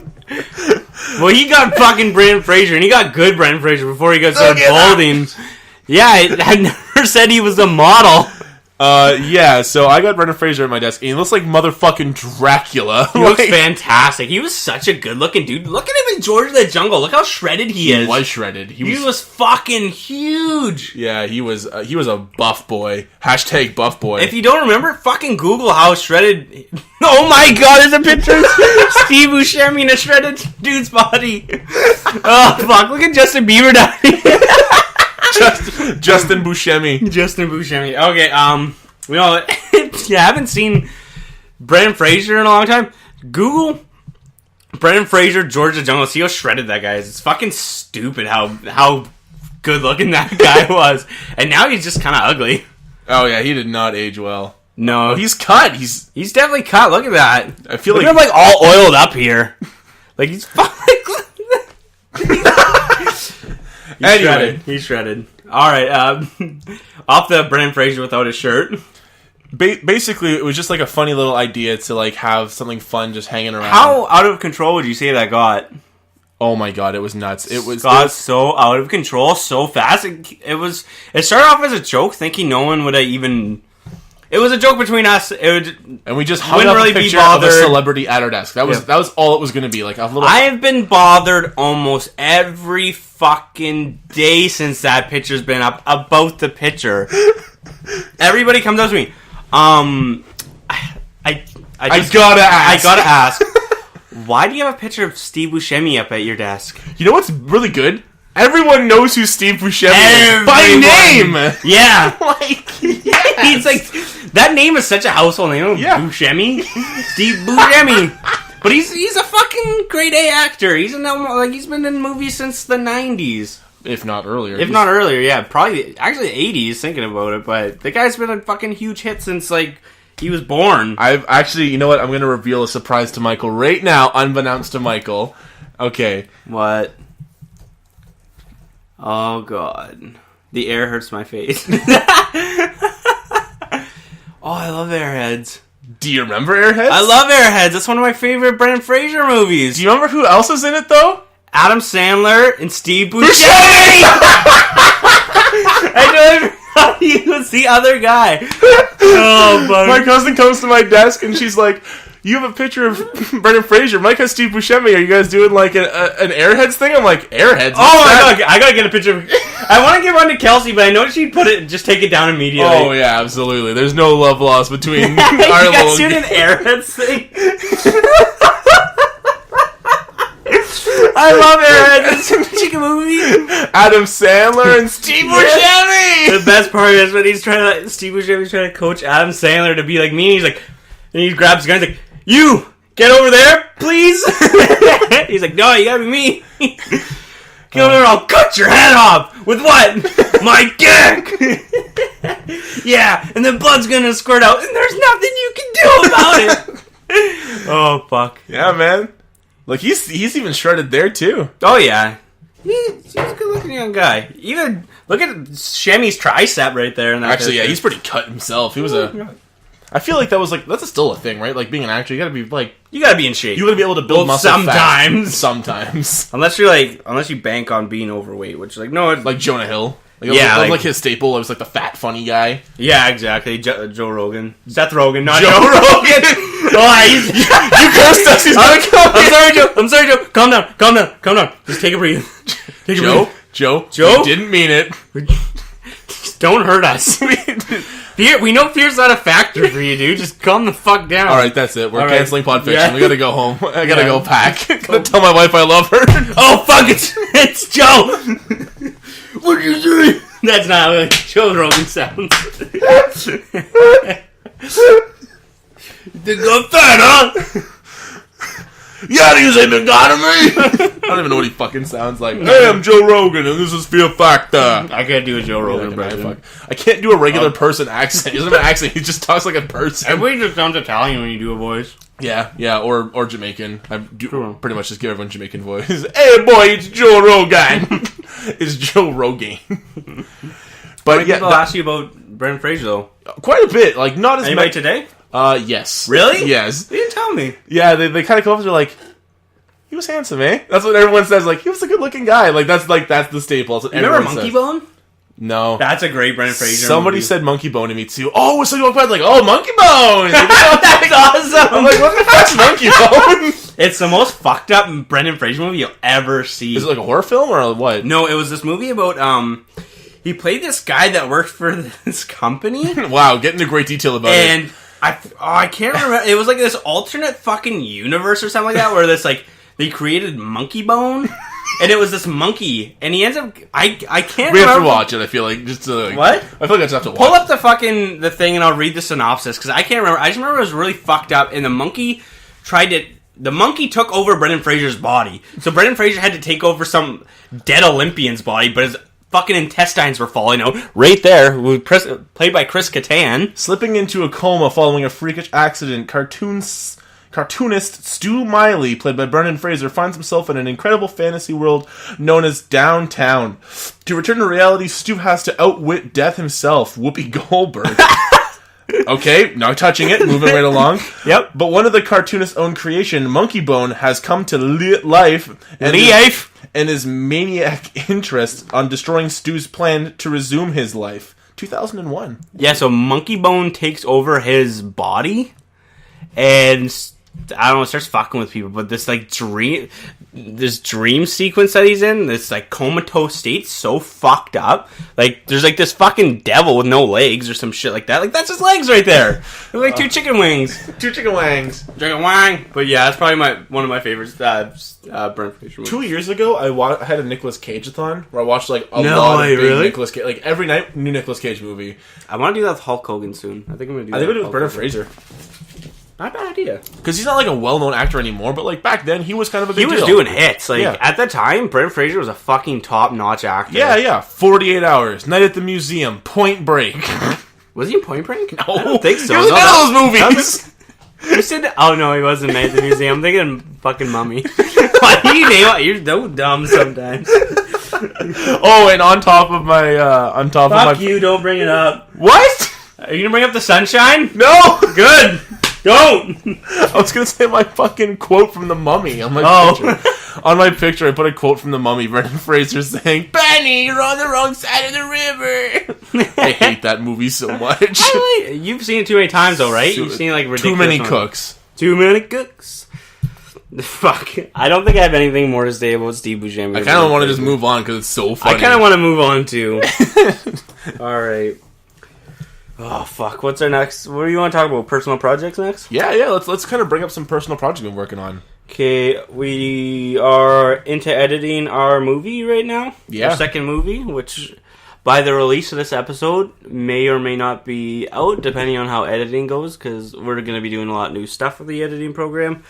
Speaker 1: Well, he got fucking Brendan Fraser, and he got good Brendan Fraser before he got started balding. Yeah, I never said he was a model.
Speaker 2: Yeah, so I got Brendan Fraser at my desk, and he looks like motherfucking Dracula.
Speaker 1: He looks fantastic. He was such a good-looking dude. Look at him in George of the Jungle. Look how shredded he is.
Speaker 2: He was shredded. He
Speaker 1: was fucking huge.
Speaker 2: Yeah, he was a buff boy. Hashtag buff boy.
Speaker 1: If you don't remember, fucking Google how shredded... Oh my god, there's a picture of Steve Buscemi in a shredded dude's body. Oh, fuck. Look at Justin Bieber dying.
Speaker 2: Justin Buscemi.
Speaker 1: Justin Buscemi. Okay, if you haven't seen Brendan Fraser in a long time, Google Brendan Fraser, George of the Jungle. See how shredded that guy is. It's fucking stupid how good looking that guy was. And now he's just kind of ugly.
Speaker 2: Oh yeah, he did not age well.
Speaker 1: No.
Speaker 2: He's cut. He's
Speaker 1: definitely cut. Look at that.
Speaker 2: I feel
Speaker 1: Look
Speaker 2: like
Speaker 1: at him, all oiled up here. Like he's fucking... He's shredded. All right, off the Brendan Fraser without his shirt.
Speaker 2: Basically, it was just like a funny little idea to like have something fun just hanging around.
Speaker 1: How out of control would you say that got?
Speaker 2: Oh my god, it was nuts. It was
Speaker 1: so out of control so fast. It started off as a joke, thinking no one would even. It was a joke between us.
Speaker 2: And we just hung up a picture of a celebrity at our desk. That was all it was going to be. Like a little.
Speaker 1: I have been bothered almost every fucking day since that picture's been up about the picture. Everybody comes up to me. I gotta ask. Why do you have a picture of Steve Buscemi up at your desk?
Speaker 2: You know what's really good? Everyone knows who Steve Buscemi is by name.
Speaker 1: Yeah,
Speaker 2: Yes.
Speaker 1: He's like that name is such a household name.
Speaker 2: Yeah.
Speaker 1: Buscemi, Steve Buscemi. But he's a fucking grade A actor. He's been in movies since the 90s.
Speaker 2: If not earlier.
Speaker 1: Not earlier, yeah. Probably, actually the 80s, thinking about it. But the guy's been a fucking huge hit since, he was born.
Speaker 2: I've actually, you know what? I'm going to reveal a surprise to Michael right now, unbeknownst to Michael. Okay.
Speaker 1: What? Oh, God. The air hurts my face. Oh, I love Airheads.
Speaker 2: Do you remember Airheads?
Speaker 1: I love Airheads. That's one of my favorite Brendan Fraser movies.
Speaker 2: Do you remember who else is in it, though?
Speaker 1: Adam Sandler and Steve Buscemi! I don't thought he was the other guy. Oh, buddy.
Speaker 2: My cousin comes to my desk and she's like, you have a picture of Brendan Fraser. Mike has Steve Buscemi. Are you guys doing like an Airheads thing? I'm like, Airheads?
Speaker 1: Oh my god, I gotta get a picture of I want to give one to Kelsey, but I know she'd just take it down immediately.
Speaker 2: Oh yeah, absolutely. There's no love lost between
Speaker 1: you
Speaker 2: our
Speaker 1: guys doing an Airheads thing? I love Airheads. It's a chicken movie.
Speaker 2: Adam Sandler and Steve Buscemi.
Speaker 1: The best part is when Steve Buscemi's trying to coach Adam Sandler to be like me. And he grabs the gun. He's like, "You get over there, please." He's like, "No, you gotta be me. Get over there, I'll cut your head off with what? My dick." Yeah, and then blood's gonna squirt out, and there's nothing you can do about it. Oh fuck.
Speaker 2: Yeah, man. Like he's even shredded there too.
Speaker 1: Oh yeah, he's a good-looking young guy. Even look at Shemi's tricep right there. In that
Speaker 2: Actually,
Speaker 1: picture.
Speaker 2: yeah, he's pretty cut himself. He was I feel like that's still a thing, right? Like being an actor, you gotta be in shape.
Speaker 1: You
Speaker 2: gotta be able to build muscle
Speaker 1: sometimes.
Speaker 2: Sometimes.
Speaker 1: Unless you bank on being overweight, which no, it's
Speaker 2: like Jonah Hill. Like his staple. It was like the fat, funny guy.
Speaker 1: Yeah, exactly. Joe Rogan, Seth Rogen, not Joe Rogan. You cursed us. He's gonna come. I'm sorry, Joe. Calm down. Just take a breathe.
Speaker 2: Joe.
Speaker 1: You
Speaker 2: didn't mean it.
Speaker 1: Don't hurt us. We know fear's not a factor for you, dude. Just calm the fuck down.
Speaker 2: All right, that's it. We're canceling Podfiction.
Speaker 1: Yeah.
Speaker 2: We gotta go home. I gotta go pack. Gotta tell my wife I love her.
Speaker 1: Oh fuck! It's Joe. What did you say? That's not how Joe Rogan sounds. Think I'm fat, huh?
Speaker 2: Yeah, you say Megatomy? I don't even know what he fucking sounds like. Hey, I'm Joe Rogan, and this is Fear Factor.
Speaker 1: I can't do a Joe Rogan impression.
Speaker 2: I can't do a regular person accent. He doesn't have an accent. He just talks like a person.
Speaker 1: Everybody just sounds Italian when you do a voice.
Speaker 2: Yeah, or Jamaican. I do pretty much just give everyone Jamaican voice. Hey, boy, it's Joe Rogan. It's Joe Rogan.
Speaker 1: But yeah, people ask you about Brendan Fraser though?
Speaker 2: Quite a bit. Like, not as
Speaker 1: Anybody today?
Speaker 2: Yes.
Speaker 1: Really?
Speaker 2: Yes.
Speaker 1: They didn't tell me.
Speaker 2: Yeah, they kind of come up and they're like, he was handsome, eh? That's what everyone says. Like, he was a good-looking guy. That's the staple. That's what
Speaker 1: Remember
Speaker 2: everyone
Speaker 1: Monkey
Speaker 2: says.
Speaker 1: Bone?
Speaker 2: No.
Speaker 1: That's a great Brendan Fraser
Speaker 2: Somebody
Speaker 1: movie.
Speaker 2: said Monkey Bone to me, too. Oh, so you walk by, like, oh, Monkey Bone!
Speaker 1: That's awesome!
Speaker 2: I'm like, what the fuck's Monkey Bone?
Speaker 1: It's the most fucked up Brendan Fraser movie you'll ever see.
Speaker 2: Is it like a horror film or what?
Speaker 1: No, it was this movie about, he played this guy that worked for this company.
Speaker 2: Wow, get into great detail about it.
Speaker 1: And I can't remember. It was like this alternate fucking universe or something like that, where this, like, they created Monkey Bone. And it was this monkey, and he ends up. I can't.
Speaker 2: We have
Speaker 1: remember.
Speaker 2: to watch it. I feel like just to,
Speaker 1: What?
Speaker 2: I feel like I just have to watch.
Speaker 1: Pull up the thing, and I'll read the synopsis because I can't remember. I just remember it was really fucked up, and the monkey took over Brendan Fraser's body, so Brendan Fraser had to take over some dead Olympian's body, but his fucking intestines were falling out right there. Played by Chris Kattan.
Speaker 2: Slipping into a coma following a freakish accident, cartoonist Stu Miley, played by Brendan Fraser, finds himself in an incredible fantasy world known as Downtown. To return to reality, Stu has to outwit death himself, Whoopi Goldberg. Okay, not touching it, moving right along.
Speaker 1: Yep.
Speaker 2: But one of the cartoonist's own creation, Monkey Bone, has come to life and his maniac interest on destroying Stu's plan to resume his life. 2001.
Speaker 1: Yeah, so Monkey Bone takes over his body, and I don't know, starts fucking with people, but this dream sequence that he's in, this like comatose state, so fucked up. Like there's like this fucking devil with no legs or some shit like that. Like that's his legs right there. They're like two chicken wings.
Speaker 2: Chicken wings.
Speaker 1: Chicken wang. But yeah, that's probably one of my favorites. Brendan Fraser movies.
Speaker 2: 2 years ago, I had a Nicolas Cage-a-thon where I watched like a
Speaker 1: No
Speaker 2: lot
Speaker 1: way,
Speaker 2: of big
Speaker 1: really?
Speaker 2: Nicolas Cage, like every night, new Nicolas Cage movie.
Speaker 1: I want to do that with Hulk Hogan soon. I think I'm gonna do.
Speaker 2: I think
Speaker 1: that
Speaker 2: we do with Brendan Fraser
Speaker 1: Not a bad idea.
Speaker 2: because he's not like a well-known actor anymore, but like back then he was kind of a big
Speaker 1: He was
Speaker 2: deal.
Speaker 1: doing hits. Like
Speaker 2: Yeah.
Speaker 1: at the time, Brendan Fraser was a fucking top-notch actor.
Speaker 2: Yeah. 48 Hours, Night at the Museum, Point Break.
Speaker 1: Was he in Point Break?
Speaker 2: No,
Speaker 1: I don't think so.
Speaker 2: He was in all those movies.
Speaker 1: You said, oh no, he wasn't Night at the Museum. I'm thinking fucking Mummy. Why do you name it? You're so dumb sometimes.
Speaker 2: Oh, and on top of my,
Speaker 1: Fuck you, don't bring it up.
Speaker 2: What?
Speaker 1: Are you gonna bring up the sunshine?
Speaker 2: No.
Speaker 1: Good. Don't.
Speaker 2: I was gonna say my fucking quote from The Mummy on my picture. On my picture, I put a quote from The Mummy. Brendan Fraser saying, "Benny, you're on the wrong side of the river." I hate that movie so much.
Speaker 1: You've seen it too many times, though, right? You've seen like ridiculous.
Speaker 2: Too many
Speaker 1: ones.
Speaker 2: cooks.
Speaker 1: Too many cooks. Fuck. I don't think I have anything more to say about Steve Buscemi.
Speaker 2: I kind of want to just move on because it's so funny.
Speaker 1: I kind of want to move on too. All right. Oh fuck! What's our next? What do you want to talk about? Personal projects next?
Speaker 2: Yeah. Let's kind of bring up some personal projects we've been working on.
Speaker 1: Okay, we are into editing our movie right now.
Speaker 2: Yeah.
Speaker 1: Our second movie, which by the release of this episode may or may not be out, depending on how editing goes, because we're going to be doing a lot of new stuff with the editing program.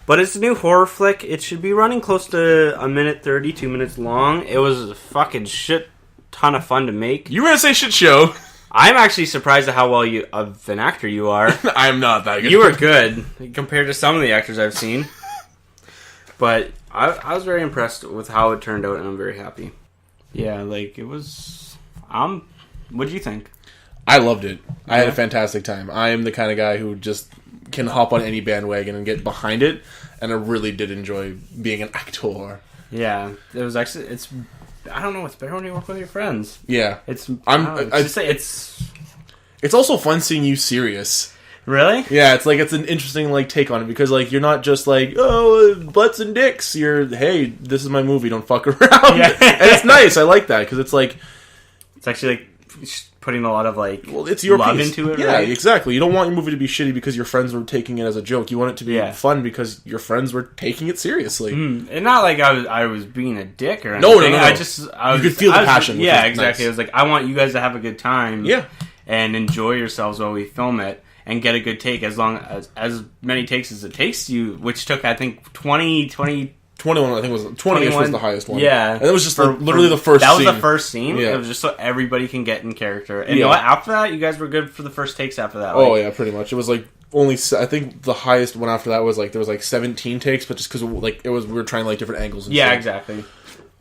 Speaker 1: But it's a new horror flick. It should be running close to 1:30, 2 minutes long. It was a fucking shit ton of fun to make.
Speaker 2: You were gonna say shit show.
Speaker 1: I'm actually surprised at how well of an actor you are.
Speaker 2: I'm not that good.
Speaker 1: You were good compared to some of the actors I've seen. But I was very impressed with how it turned out, and I'm very happy. Yeah, like, it was... what do you think?
Speaker 2: I loved it. I had a fantastic time. I am the kind of guy who just can hop on any bandwagon and get behind it, and I really did enjoy being an actor.
Speaker 1: Yeah, it was actually... I don't know, it's better when you work with your friends.
Speaker 2: Yeah.
Speaker 1: It's
Speaker 2: also fun seeing you serious.
Speaker 1: Really?
Speaker 2: Yeah, it's an interesting take on it because you're not just butts and dicks. You're hey, this is my movie. Don't fuck around.
Speaker 1: Yeah.
Speaker 2: And it's nice. I like that because it's
Speaker 1: actually putting a lot of
Speaker 2: it's your
Speaker 1: love
Speaker 2: piece.
Speaker 1: into it.
Speaker 2: Yeah,
Speaker 1: right?
Speaker 2: exactly. You don't want your movie to be shitty because your friends were taking it as a joke. You want it to be fun because your friends were taking it seriously.
Speaker 1: And not like I was being a dick or anything.
Speaker 2: No.
Speaker 1: You
Speaker 2: could feel the passion.
Speaker 1: Yeah, exactly. Nice. It was I want you guys to have a good time.
Speaker 2: Yeah.
Speaker 1: And enjoy yourselves while we film it. And get a good take as many takes as it takes you, which took I think 21.
Speaker 2: I think was 20 was the highest one.
Speaker 1: Yeah,
Speaker 2: and it was just literally the first.
Speaker 1: That
Speaker 2: scene.
Speaker 1: was the first scene.
Speaker 2: Yeah.
Speaker 1: It was just so everybody can get in character. And you know what? After that, you guys were good for the first takes. After that,
Speaker 2: oh yeah, pretty much. It was only I think the highest one after that was there was 17 takes, but just because we were trying different angles. And
Speaker 1: yeah,
Speaker 2: stuff.
Speaker 1: Exactly.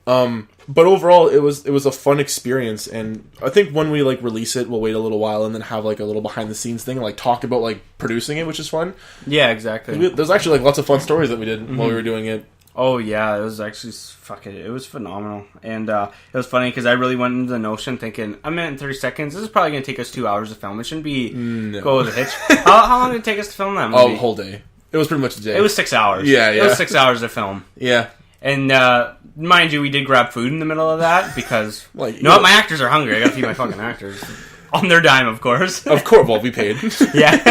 Speaker 2: But overall, it was a fun experience, and I think when we like release it, we'll wait a little while and then have like a little behind the scenes thing, and like talk about like producing it, which is fun.
Speaker 1: Yeah, exactly.
Speaker 2: There's actually like lots of fun stories that we did while we were doing it.
Speaker 1: Oh yeah, it was actually it was phenomenal, and it was funny because I really went into the notion thinking a minute and 30 seconds. This is probably going to take us 2 hours to film. It shouldn't be go with a hitch. How long did it take us to film that movie?
Speaker 2: Oh, whole day. It was pretty much a day.
Speaker 1: It was 6 hours.
Speaker 2: Yeah.
Speaker 1: It was 6 hours to film.
Speaker 2: Yeah.
Speaker 1: And mind you, we did grab food in the middle of that because
Speaker 2: like,
Speaker 1: you know what, my actors are hungry. I got to feed my fucking actors. On their dime, of course.
Speaker 2: Of course, well, we paid.
Speaker 1: Yeah.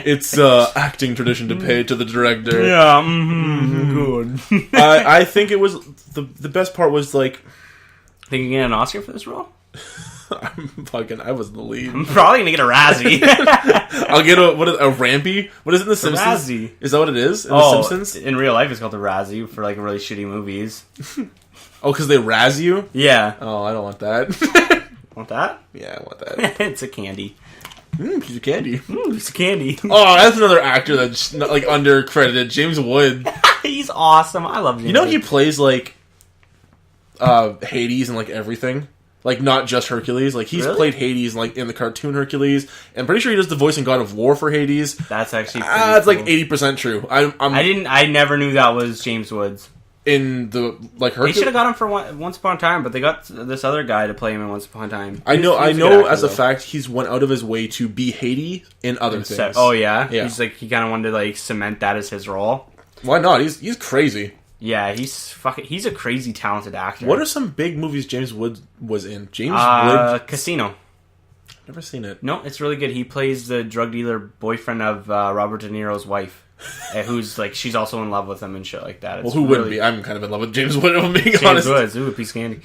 Speaker 2: It's acting tradition to pay to the director.
Speaker 1: Yeah, good.
Speaker 2: I think it was... The best part was, like...
Speaker 1: Think you can get an Oscar for this role?
Speaker 2: I was the lead.
Speaker 1: I'm probably going to get a Razzie.
Speaker 2: I'll get a Rampy? What is it in The Simpsons?
Speaker 1: Razzie.
Speaker 2: Is that what it is? In The Simpsons?
Speaker 1: In real life, it's called the Razzie for, like, really shitty movies.
Speaker 2: Oh, because they razz you?
Speaker 1: Yeah.
Speaker 2: Oh, I don't want that.
Speaker 1: Want that?
Speaker 2: Yeah, I want that.
Speaker 1: It's a candy.
Speaker 2: Piece of candy.
Speaker 1: Piece of candy.
Speaker 2: Oh, that's another actor that's not, like, undercredited. James Wood.
Speaker 1: He's awesome. I love James
Speaker 2: You know
Speaker 1: Wood.
Speaker 2: he plays, like, Hades and, like, everything? Like, not just Hercules. Like, he's
Speaker 1: Really?
Speaker 2: played Hades, like, in the cartoon Hercules. And I'm pretty sure he does the voice in God of War for Hades.
Speaker 1: That's actually
Speaker 2: That's,
Speaker 1: cool.
Speaker 2: like, 80% true.
Speaker 1: I never knew that was James Woods.
Speaker 2: In the, like,
Speaker 1: They
Speaker 2: Hercules.
Speaker 1: should have got him for Once Upon a Time, but they got this other guy to play him in Once Upon a Time.
Speaker 2: I know
Speaker 1: He's a good actor,
Speaker 2: as a
Speaker 1: though.
Speaker 2: fact, he's went out of his way to be Hades in other things.
Speaker 1: Oh, yeah?
Speaker 2: Yeah.
Speaker 1: He's like, he kind of wanted to, like, cement that as his role.
Speaker 2: Why not? He's crazy.
Speaker 1: Yeah, he's a crazy talented actor.
Speaker 2: What are some big movies James Wood was in? James Wood?
Speaker 1: Casino.
Speaker 2: Never seen it.
Speaker 1: No, it's really good. He plays the drug dealer boyfriend of Robert De Niro's wife, who's like she's also in love with him and shit like that. It's
Speaker 2: Well, who wouldn't be? I'm kind of in love with James Wood, if I'm being
Speaker 1: James
Speaker 2: honest.
Speaker 1: Woods, ooh, a piece of candy.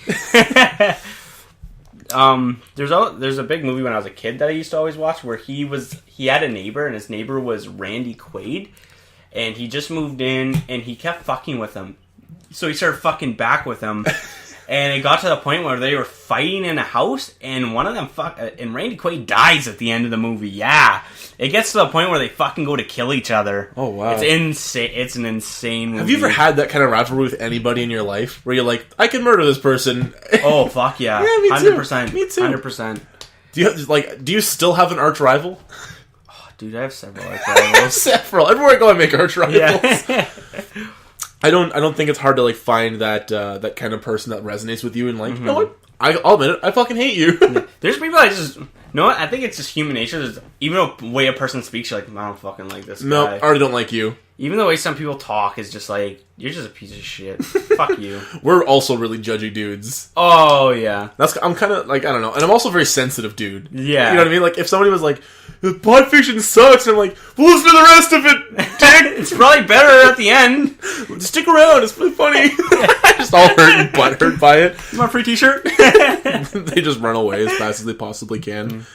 Speaker 1: There's a big movie when I was a kid that I used to always watch where he had a neighbor and his neighbor was Randy Quaid, and he just moved in and he kept fucking with him, so he started fucking back with him. And it got to the point where they were fighting in a house, and one of them and Randy Quaid dies at the end of the movie. Yeah, it gets to the point where they fucking go to kill each other.
Speaker 2: Oh wow,
Speaker 1: it's insane. It's an insane movie.
Speaker 2: Have you ever had that kind of rivalry with anybody in your life where you're like, I can murder this person?
Speaker 1: Oh fuck yeah,
Speaker 2: Yeah, me too.
Speaker 1: 100%.
Speaker 2: Me too.
Speaker 1: 100%.
Speaker 2: Do you still have an arch rival?
Speaker 1: Oh, dude, I have several arch rivals.
Speaker 2: Several. Everywhere I go, I make arch rivals.
Speaker 1: Yeah.
Speaker 2: I don't think it's hard to like find that that kind of person that resonates with you and like, you know what? I'll admit it, I fucking hate you.
Speaker 1: There's people that just, you know what? I think it's just human nature. There's, even the way a person speaks, you're like, I don't fucking like this
Speaker 2: No,
Speaker 1: guy.
Speaker 2: I already don't like you.
Speaker 1: Even the way some people talk is just like, you're just a piece of shit. Fuck you.
Speaker 2: We're also really judgy dudes.
Speaker 1: Oh yeah.
Speaker 2: I'm kind of like, I don't know, and I'm also a very sensitive dude.
Speaker 1: Yeah.
Speaker 2: You know what I mean? Like if somebody was like, Pod Fiction sucks, I'm like, well, listen to the rest of it, dick.
Speaker 1: It's probably better at the end.
Speaker 2: Stick around, it's really funny. Just all hurt and butthurt by it.
Speaker 1: My free T-shirt.
Speaker 2: They just run away as fast as they possibly can.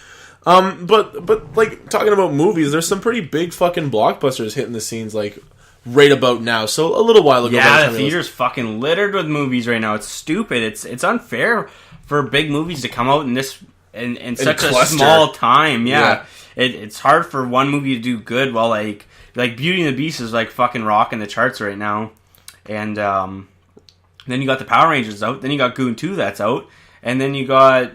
Speaker 2: But like talking about movies, there's some pretty big fucking blockbusters hitting the scenes like right about now. So a little while ago,
Speaker 1: Yeah, the theater's fucking littered with movies right now. It's stupid. It's unfair for big movies to come out in this in such a
Speaker 2: cluster.
Speaker 1: small time. Yeah.
Speaker 2: Yeah.
Speaker 1: It's hard for one movie to do good while like Beauty and the Beast is like fucking rocking the charts right now. And then you got the Power Rangers out, then you got Goon 2 that's out, and then you got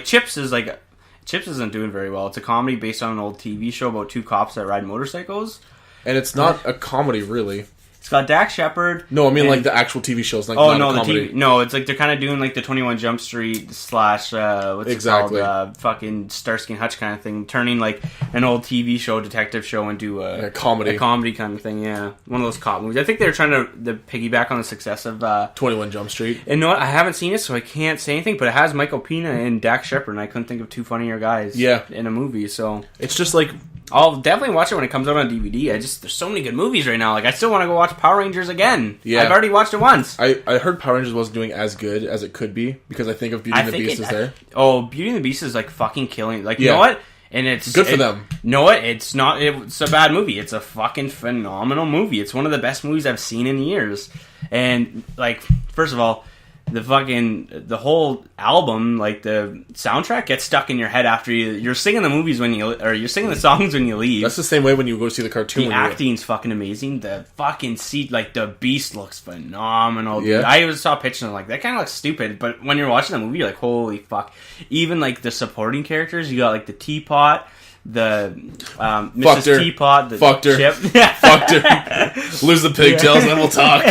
Speaker 1: Chips isn't doing very well. It's a comedy based on an old TV show about two cops that ride motorcycles.
Speaker 2: And it's not a comedy, really.
Speaker 1: It's got Dax Shepard.
Speaker 2: No, I mean like the actual TV show's like
Speaker 1: Oh
Speaker 2: not
Speaker 1: no,
Speaker 2: a
Speaker 1: the
Speaker 2: comedy.
Speaker 1: TV. No, it's like they're kind of doing like the 21 Jump Street / what's
Speaker 2: Exactly.
Speaker 1: it called? Fucking Starsky and Hutch kind of thing, turning like an old TV show, detective show into
Speaker 2: a comedy.
Speaker 1: A comedy kind of thing. Yeah, one of those cop movies. I think they're trying to piggyback on the success of
Speaker 2: 21 Jump Street.
Speaker 1: And you know what? I haven't seen it, so I can't say anything. But it has Michael Pena and Dax Shepard, and I couldn't think of two funnier guys.
Speaker 2: Yeah.
Speaker 1: In a movie, so
Speaker 2: It's just like
Speaker 1: I'll definitely watch it when it comes out on DVD. There's so many good movies right now. Like I still want to go watch Power Rangers again.
Speaker 2: Yeah.
Speaker 1: I've already watched it once.
Speaker 2: I heard Power Rangers wasn't doing as good as it could be because I think of Beauty and the Beast is there.
Speaker 1: Oh, Beauty and the Beast is like fucking killing. Like you
Speaker 2: Yeah.
Speaker 1: know what? And it's
Speaker 2: Good for them.
Speaker 1: No, what? It's not. It's a bad movie. It's a fucking phenomenal movie. It's one of the best movies I've seen in years. And like, first of all, the whole album, like the soundtrack, gets stuck in your head after you're singing the movies you're singing the songs when you leave.
Speaker 2: That's the same way when you go see the cartoon.
Speaker 1: The acting's fucking amazing. The fucking like the Beast looks phenomenal.
Speaker 2: Yeah.
Speaker 1: Dude. I saw pictures and like that kind of looks stupid, but when you're watching the movie, you're like, holy fuck. Even like the supporting characters, you got like the Teapot, the Mrs. Teapot, the Chip.
Speaker 2: Fucked her. Lose the pigtails, then we'll talk.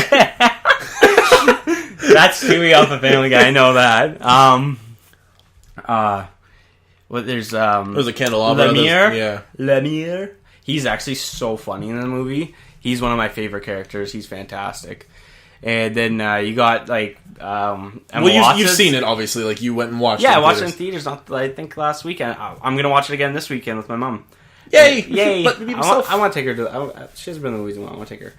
Speaker 1: That's Stewie off of Family Guy. I know that. There's
Speaker 2: a candelabra.
Speaker 1: Lemire. He's actually so funny in the movie. He's one of my favorite characters. He's fantastic. And then you got like
Speaker 2: you've seen it obviously. Like you went and watched.
Speaker 1: Yeah, I watched it in theaters. I think last weekend. I'm gonna watch it again this weekend with my mom.
Speaker 2: Yay!
Speaker 1: Let me be myself. I want to take her to. She hasn't been to the movies in a while. I want to take her.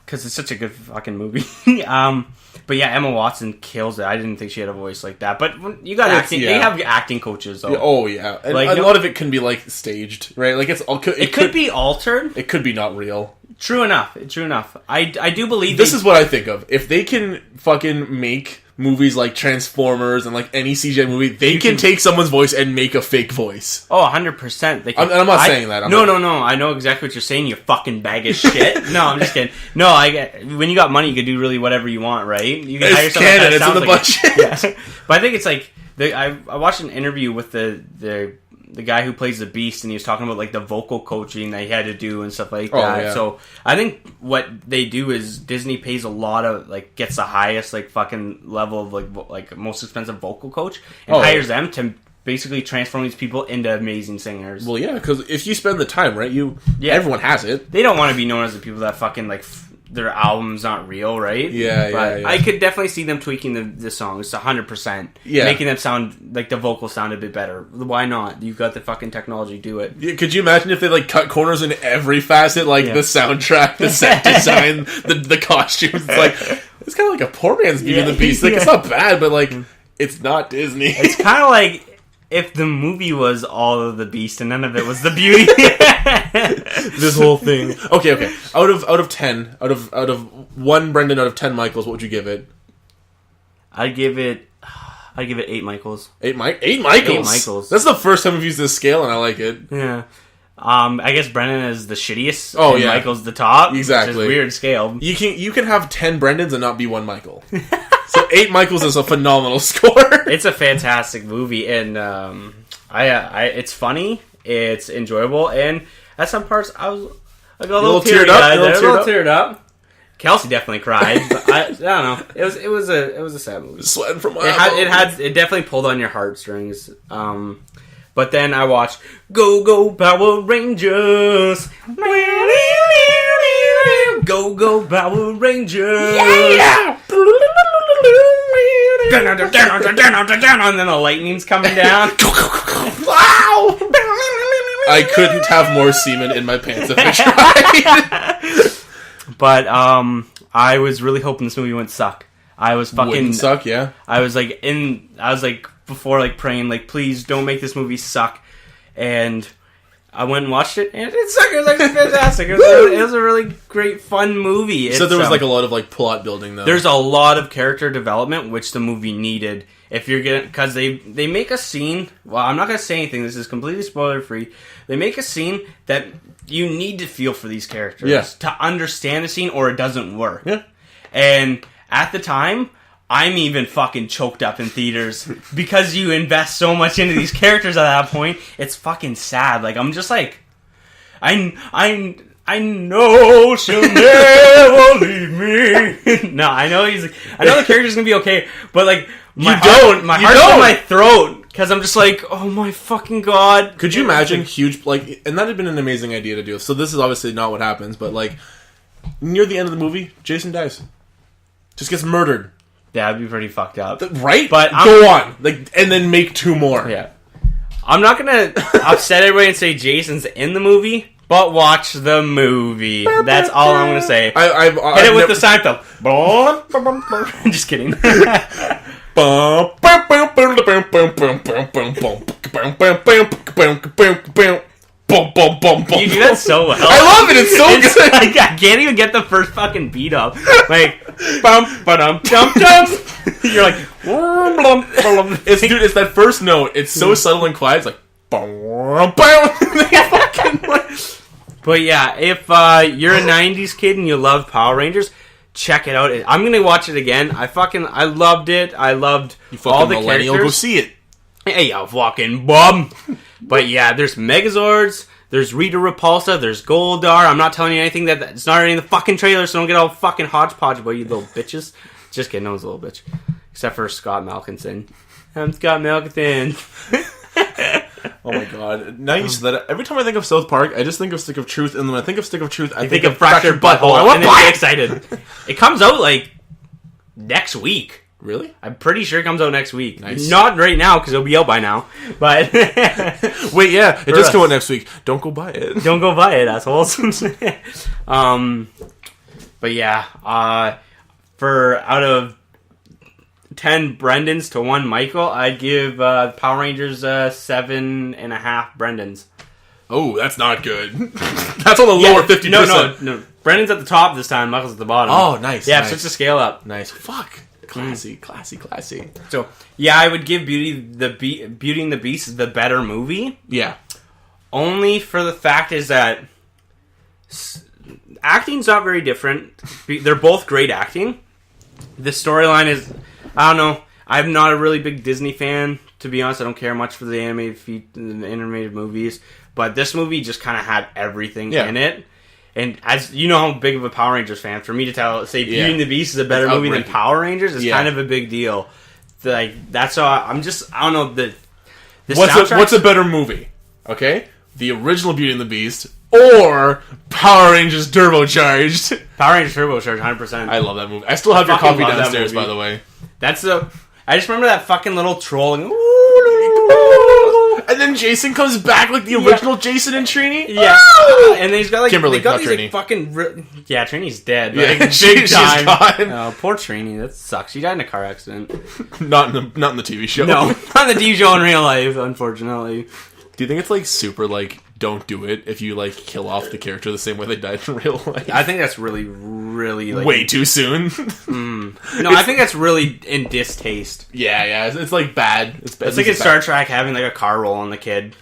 Speaker 1: Because it's such a good fucking movie. But yeah, Emma Watson kills it. I didn't think she had a voice like that. But you got acting. Yeah. They have acting coaches though.
Speaker 2: Yeah, oh yeah, and like, a lot of it can be like staged, right? Like it
Speaker 1: could be altered.
Speaker 2: It could be not real.
Speaker 1: True enough. I do believe
Speaker 2: this is what I think of. If they can fucking make movies like Transformers and like any CGI movie, they can take someone's voice and make a fake voice.
Speaker 1: Oh, 100%.
Speaker 2: I'm not saying that.
Speaker 1: No. I know exactly what you're saying, you fucking bag of shit. No, I'm just kidding. No, when you got money, you can do really whatever you want, right? You can hire someone
Speaker 2: Canada, it's in the budget.
Speaker 1: Yeah. But I think it's like, I watched an interview with the guy who plays the Beast, and he was talking about like the vocal coaching that he had to do and stuff like that.
Speaker 2: Yeah.
Speaker 1: So I think what they do is Disney pays a lot of gets the highest fucking level of like most expensive vocal coach and hires them to basically transform these people into amazing singers.
Speaker 2: Well, yeah, because if you spend the time, right, everyone has it.
Speaker 1: They don't want to be known as the people that fucking their album's not real, right?
Speaker 2: Yeah,
Speaker 1: but
Speaker 2: yeah.
Speaker 1: I could definitely see them tweaking the songs 100%.
Speaker 2: Yeah.
Speaker 1: Making them sound like the vocals sound a bit better. Why not? You've got the fucking technology, do it.
Speaker 2: Yeah, could you imagine if they cut corners in every facet, the soundtrack, the set design, the costumes? It's kind of like a poor man's Beauty and the Beast. It's not bad, but it's not Disney.
Speaker 1: It's kind of like if the movie was all of the Beast and none of it was the Beauty.
Speaker 2: This whole thing. Okay. Out of 10, out of 1 Brendan out of 10 Michaels, what would you give it?
Speaker 1: I'd give it 8 Michaels.
Speaker 2: 8 Michaels?
Speaker 1: 8 Michaels.
Speaker 2: That's the first time we've used this scale, and I like it.
Speaker 1: Yeah. I guess Brendan is the shittiest.
Speaker 2: Oh,
Speaker 1: and
Speaker 2: yeah.
Speaker 1: Michael's the top.
Speaker 2: Exactly.
Speaker 1: Which is weird scale.
Speaker 2: You can have 10 Brendans and not be 1 Michael. So 8 Michaels is a phenomenal score.
Speaker 1: It's a fantastic movie, and it's funny, it's enjoyable, and at some parts I got a little teared up. Kelsey definitely cried, but I don't know. It was a sad movie.
Speaker 2: Sweating from my
Speaker 1: it definitely pulled on your heartstrings. But then I watched Go Go Power Rangers. Go Go Power Rangers. Yeah. And then the lightning's coming down.
Speaker 2: Wow! I couldn't have more semen in my pants if I tried.
Speaker 1: But I was really hoping this movie wouldn't suck. I was fucking
Speaker 2: wouldn't suck, yeah.
Speaker 1: I was before praying please don't make this movie suck. And I went and watched it, and it sucked. It was actually fantastic. It was a really great, fun movie.
Speaker 2: So there was a lot of plot building, though.
Speaker 1: There's a lot of character development, which the movie needed. If you're gonna, because they make a scene. Well, I'm not gonna say anything. This is completely spoiler free. They make a scene that you need to feel for these characters to understand the scene, or it doesn't work.
Speaker 2: Yeah.
Speaker 1: And at the time, I'm even fucking choked up in theaters because you invest so much into these characters at that point. It's fucking sad. I'm just I know she'll never leave me. No, I know the character's gonna be okay, but my heart's in my throat because I'm just oh my fucking god.
Speaker 2: Could you imagine huge and that had been an amazing idea to do. So this is obviously not what happens, but near the end of the movie, Jason dies, just gets murdered.
Speaker 1: That'd be pretty fucked up,
Speaker 2: right? But go on, and then make 2 more.
Speaker 1: Yeah, I'm not gonna upset everybody and say Jason's in the movie. But watch the movie. That's all I'm going to say.
Speaker 2: I've
Speaker 1: Hit it with the Seinfeld. Just kidding.
Speaker 2: Boom, boom, boom, boom.
Speaker 1: You do that so well.
Speaker 2: I love it. It's so good.
Speaker 1: Like, I can't even get the first fucking beat up. Like, bum, ba-dum, dum, dum. You're like,
Speaker 2: It's that first note. It's so subtle and quiet. It's like, boom, boom.
Speaker 1: But yeah, if you're a 90s kid and you love Power Rangers, check it out. I'm going to watch it again. I loved it. I loved all the
Speaker 2: millennial,
Speaker 1: characters.
Speaker 2: go see it.
Speaker 1: Hey, you fucking bum. But yeah, there's Megazords, there's Rita Repulsa, there's Goldar. I'm not telling you anything that's not already in the fucking trailer, so don't get all fucking hodgepodge about you little bitches. Just kidding, no one's a little bitch. Except for Scott Malkinson. I'm Scott Malkinson.
Speaker 2: Oh my god. Now you said that, every time I think of South Park, I just think of Stick of Truth, and when I think of Stick of Truth, I think of
Speaker 1: Fractured Butthole, and then get excited. It comes out, like, next week.
Speaker 2: Really?
Speaker 1: I'm pretty sure it comes out next week.
Speaker 2: Nice.
Speaker 1: Not right now, because it'll be out by now. But
Speaker 2: wait, yeah, it does come out next week. Don't go buy it.
Speaker 1: Don't go buy it, assholes. But yeah, for out of 10 Brendans to 1 Michael, I'd give Power Rangers 7.5 Brendans.
Speaker 2: Oh, that's not good. That's on the lower 50%.
Speaker 1: No. Brendon's at the top this time, Michael's at the bottom.
Speaker 2: Oh, nice.
Speaker 1: Yeah,
Speaker 2: nice.
Speaker 1: switch the scale up.
Speaker 2: Nice. Fuck. Classy.
Speaker 1: So, yeah, I would give Beauty and the Beast the better movie.
Speaker 2: Yeah.
Speaker 1: Only for the fact is that acting's not very different. They're both great acting. The storyline is, I don't know. I'm not a really big Disney fan, to be honest. I don't care much for the animated movies. But this movie just kind of had everything in it. And as you know, I'm big of a Power Rangers fan. For me to say Beauty and the Beast is a better movie than Power Rangers is kind of a big deal. Like, that's all. I don't know.
Speaker 2: What's a better movie? Okay? The original Beauty and the Beast or Power Rangers Turbocharged?
Speaker 1: Power Rangers Turbocharged, 100%.
Speaker 2: I love that movie. I still have your copy downstairs, by the way.
Speaker 1: I just remember that fucking little troll.
Speaker 2: And then Jason comes back like the original Jason and Trini.
Speaker 1: Yeah. And then he's got like
Speaker 2: Kimberly,
Speaker 1: they got
Speaker 2: not
Speaker 1: these
Speaker 2: Trini.
Speaker 1: like fucking Trini's dead.
Speaker 2: Yeah,
Speaker 1: Like,
Speaker 2: she's
Speaker 1: time.
Speaker 2: gone.
Speaker 1: Oh, poor Trini. That sucks. She died in a car accident.
Speaker 2: Not in the TV show.
Speaker 1: No, not in the TV show in real life, unfortunately.
Speaker 2: Do you think it's like super like don't do it if you like kill off the character the same way they died in real life?
Speaker 1: I think that's really like
Speaker 2: way too soon.
Speaker 1: No, I think that's really in distaste.
Speaker 2: Yeah, it's like bad. It's
Speaker 1: like in Star Trek having like a car roll on the kid.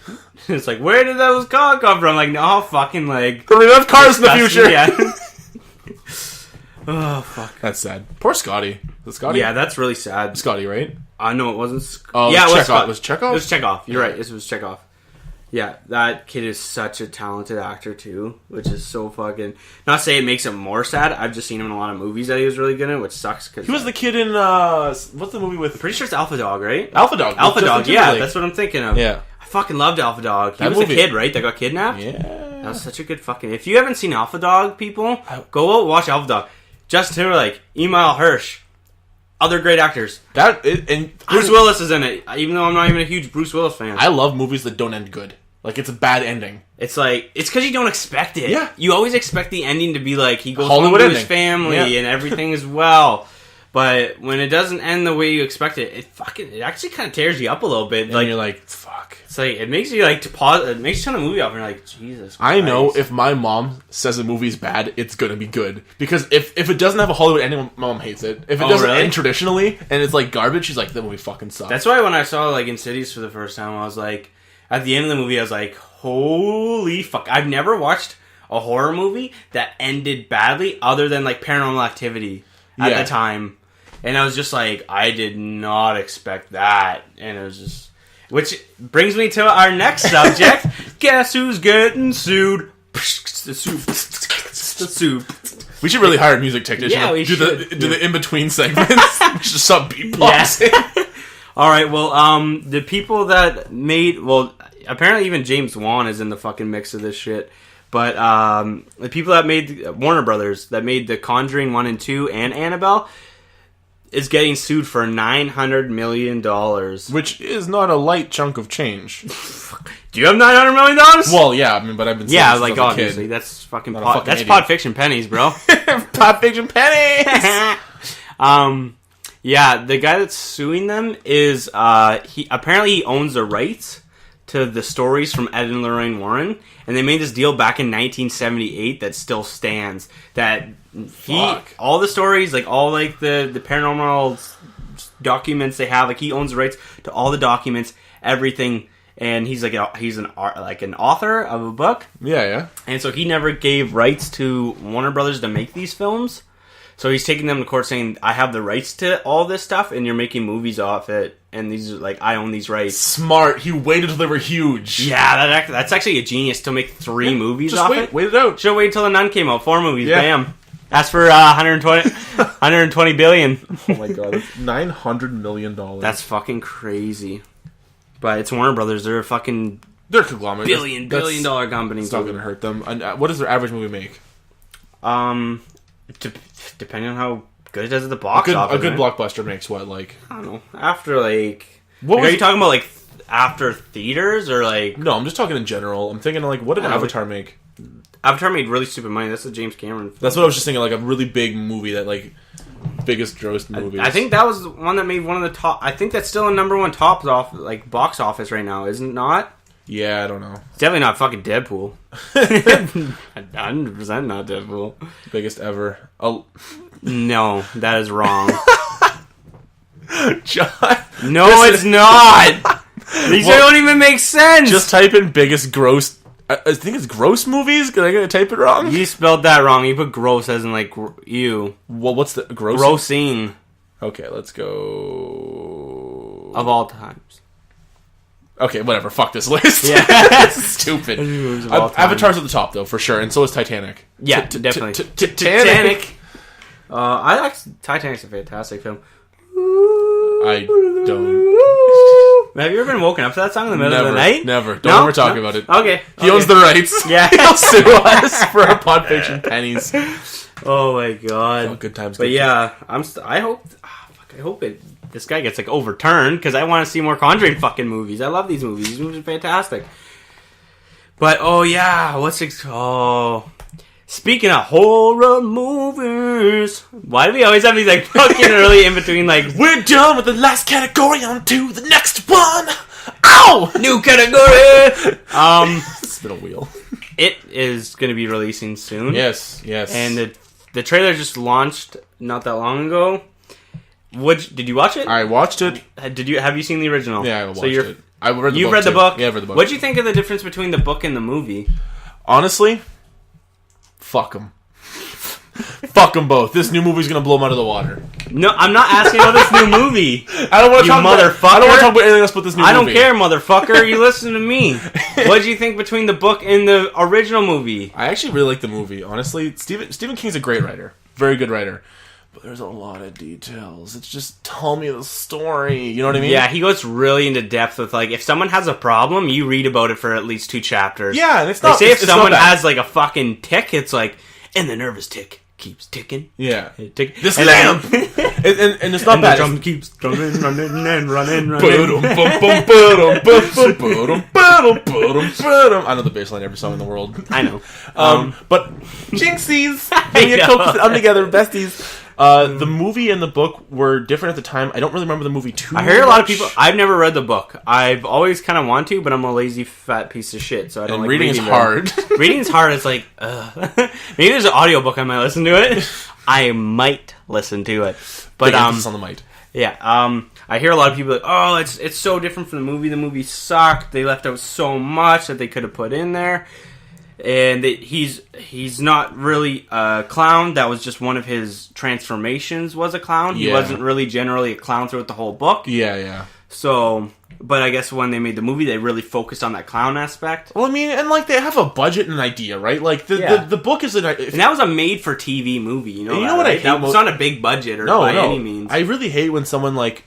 Speaker 1: It's like, where did those cars come from? Like, no, fucking like
Speaker 2: we have cars in the future.
Speaker 1: Yeah. Oh fuck,
Speaker 2: that's sad. Poor Scotty. Is it Scotty?
Speaker 1: Yeah, that's really sad.
Speaker 2: Scotty, right?
Speaker 1: No, it wasn't.
Speaker 2: Oh,
Speaker 1: yeah,
Speaker 2: it was
Speaker 1: Chekhov.
Speaker 2: It was Chekhov?
Speaker 1: It was Chekhov. You're right. It was Chekhov. Yeah, that kid is such a talented actor too, which is so fucking. Not saying it makes him more sad. I've just seen him in a lot of movies that he was really good in, which sucks because
Speaker 2: he was the kid in what's the movie with?
Speaker 1: Pretty sure it's Alpha Dog, right?
Speaker 2: Alpha Dog.
Speaker 1: Alpha Dog. Yeah, that's what I'm thinking of.
Speaker 2: Yeah,
Speaker 1: I fucking loved Alpha Dog. He
Speaker 2: that
Speaker 1: was
Speaker 2: movie.
Speaker 1: a kid, right? That got kidnapped.
Speaker 2: Yeah,
Speaker 1: that was such a good fucking. If you haven't seen Alpha Dog, people, go out watch Alpha Dog. Justin Timberlake, Emile Hirsch. Other great actors.
Speaker 2: And
Speaker 1: Bruce Willis is in it, even though I'm not even a huge Bruce Willis fan.
Speaker 2: I love movies that don't end good. Like, it's a bad ending.
Speaker 1: It's like, it's because you don't expect it.
Speaker 2: Yeah.
Speaker 1: You always expect the ending to be like, he goes
Speaker 2: Hollywood
Speaker 1: home to his
Speaker 2: ending.
Speaker 1: family and everything is well. But when it doesn't end the way you expect it, it actually kind of tears you up a little bit.
Speaker 2: And
Speaker 1: like,
Speaker 2: you're like, fuck.
Speaker 1: It's like, it makes you like to pause, it makes you turn the movie off and you're like, Jesus Christ.
Speaker 2: I know if my mom says a movie's bad, it's gonna be good. Because if it doesn't have a Hollywood ending, my mom hates it. If it doesn't end traditionally, and it's like garbage, she's like, that movie fucking sucks.
Speaker 1: That's why when I saw like Insidious for the first time, I was like, at the end of the movie, I was like, holy fuck. I've never watched a horror movie that ended badly other than like Paranormal Activity at the time. And I was just like, I did not expect that. And it was just... Which brings me to our next subject. Guess who's getting sued? The soup.
Speaker 2: We should really hire a music technician.
Speaker 1: Yeah, we
Speaker 2: do
Speaker 1: should.
Speaker 2: Do the in-between segments. We should stop beatboxing.
Speaker 1: Yeah. All right, well, the people that made... Well, apparently even James Wan is in the fucking mix of this shit. But the people that made... Warner Brothers, that made The Conjuring 1 and 2 and Annabelle... is getting sued for $900 million.
Speaker 2: Which is not a light chunk of change.
Speaker 1: Do you have $900 million?
Speaker 2: Well, yeah, I mean, but I've been saying this
Speaker 1: like
Speaker 2: since I was a
Speaker 1: obviously,
Speaker 2: kid.
Speaker 1: that's fucking
Speaker 2: Not a
Speaker 1: pot.
Speaker 2: fucking
Speaker 1: That's
Speaker 2: idiot.
Speaker 1: Pod Fiction pennies, bro.
Speaker 2: Pop Fiction pennies!
Speaker 1: Yeah, the guy that's suing them is he apparently owns the rights to the stories from Ed and Lorraine Warren, and they made this deal back in 1978 that still stands. That all the stories, like all like the paranormal documents they have, like he owns the rights to all the documents, everything, and he's an author of a book.
Speaker 2: Yeah.
Speaker 1: And so he never gave rights to Warner Brothers to make these films. So he's taking them to court saying, I have the rights to all this stuff, and you're making movies off it, and these are like, I own these rights.
Speaker 2: Smart. He waited until they were huge.
Speaker 1: Yeah, that's actually a genius to make 3 movies off it.
Speaker 2: Wait it out.
Speaker 1: Should have waited until The Nun came out. 4 movies. Yeah. Bam. That's for 120 billion.
Speaker 2: Oh my god, that's $900 million.
Speaker 1: That's fucking crazy. But it's Warner Brothers. They're a fucking
Speaker 2: they're a conglomerate.
Speaker 1: billion dollar company.
Speaker 2: It's not going to hurt them. And what does their average movie make?
Speaker 1: Depending on how good it does at the box office.
Speaker 2: A good blockbuster makes what, like?
Speaker 1: I don't know. After are you talking about like after theaters or like?
Speaker 2: No, I'm just talking in general. I'm thinking like, what did Avatar make?
Speaker 1: Avatar made really stupid money. That's a James Cameron film.
Speaker 2: That's what I was just thinking. Like a really big movie that like biggest gross movies.
Speaker 1: I think that was the one that made one of the top. I think that's still a number 1 top off like box office right now, isn't it not?
Speaker 2: Yeah, I don't know.
Speaker 1: It's definitely not fucking Deadpool. 100% not Deadpool.
Speaker 2: Biggest ever.
Speaker 1: No, that is wrong.
Speaker 2: John.
Speaker 1: No, it's not. These don't even make sense.
Speaker 2: Just type in biggest gross. I think it's gross movies. Am I gonna type it wrong?
Speaker 1: You spelled that wrong. You put gross as in like ew.
Speaker 2: Well, what's the gross?
Speaker 1: Grossing.
Speaker 2: Okay, let's go.
Speaker 1: Of all times.
Speaker 2: Okay, whatever. Fuck this list.
Speaker 1: Yeah.
Speaker 2: That's stupid.
Speaker 1: Avatar's
Speaker 2: at the top, though, for sure, and so is Titanic.
Speaker 1: Yeah, definitely.
Speaker 2: Titanic.
Speaker 1: I like Titanic's a fantastic film.
Speaker 2: I don't.
Speaker 1: Have you ever been woken up to that song in the middle of the night?
Speaker 2: Never. Don't ever talk about it.
Speaker 1: Okay.
Speaker 2: He owns the rights.
Speaker 1: Yeah.
Speaker 2: He'll sue us for our Pod Fiction pennies.
Speaker 1: Oh my god.
Speaker 2: Oh, good times.
Speaker 1: But yeah, I hope this guy gets like overturned because I want to see more Conjuring fucking movies. I love these movies. These movies are fantastic. But speaking of horror movies, why do we always have these like fucking early in between like
Speaker 2: we're done with the last category, on to the next one. Ow!
Speaker 1: New category.
Speaker 2: It's been a wheel.
Speaker 1: It is going to be releasing soon.
Speaker 2: Yes.
Speaker 1: And the trailer just launched not that long ago. Did you watch it?
Speaker 2: I watched it.
Speaker 1: Have you seen the original?
Speaker 2: Yeah, I watched it. I read the book.
Speaker 1: You've read the book?
Speaker 2: Yeah, I've read the book.
Speaker 1: What'd you think of the difference between the book and the movie?
Speaker 2: Honestly, fuck them. Fuck them both. This new movie's gonna blow them out of the water.
Speaker 1: No, I'm not asking about this new movie.
Speaker 2: I don't want to talk
Speaker 1: motherfucker.
Speaker 2: I don't want to talk about anything else but this new movie.
Speaker 1: I don't care, motherfucker. You listen to me. What did you think between the book and the original movie?
Speaker 2: I actually really like the movie. Honestly, Stephen King's a great writer, very good writer. But there's a lot of details. It's just tell me the story. You know what I mean?
Speaker 1: Yeah, he goes really into depth with like if someone has a problem, you read about it for at least 2 chapters.
Speaker 2: Yeah, and it's
Speaker 1: not.
Speaker 2: Like,
Speaker 1: say if someone has like a fucking tick, it's like, and the nervous tick keeps ticking.
Speaker 2: Yeah,
Speaker 1: tick.
Speaker 2: This lamp, and it's not
Speaker 1: and
Speaker 2: bad.
Speaker 1: The drum keeps drumming, running, and running.
Speaker 2: I know the bass line every song in the world.
Speaker 1: I know.
Speaker 2: But Jinxies, I'm together, besties. The movie and the book were different at the time. I don't really remember the movie too much.
Speaker 1: I heard a lot of people. I've never read the book. I've always kind of wanted to, but I'm a lazy fat piece of shit, so I don't.
Speaker 2: And
Speaker 1: like
Speaker 2: reading is hard.
Speaker 1: Reading is hard. It's like, maybe there's an audiobook I might listen to it. I might listen to it, but
Speaker 2: on the might.
Speaker 1: Yeah. I hear a lot of people like, oh, it's so different from the movie. The movie sucked. They left out so much that they could have put in there. And he's not really a clown. That was just one of his transformations was a clown. He wasn't really generally a clown throughout the whole book.
Speaker 2: Yeah.
Speaker 1: So, but I guess when they made the movie, they really focused on that clown aspect.
Speaker 2: Well, I mean, and like they have a budget and an idea, right? Like the book is and
Speaker 1: that was a made-for-TV movie. You know
Speaker 2: what
Speaker 1: right?
Speaker 2: I hate?
Speaker 1: It's not a big budget by any means.
Speaker 2: I really hate when someone like,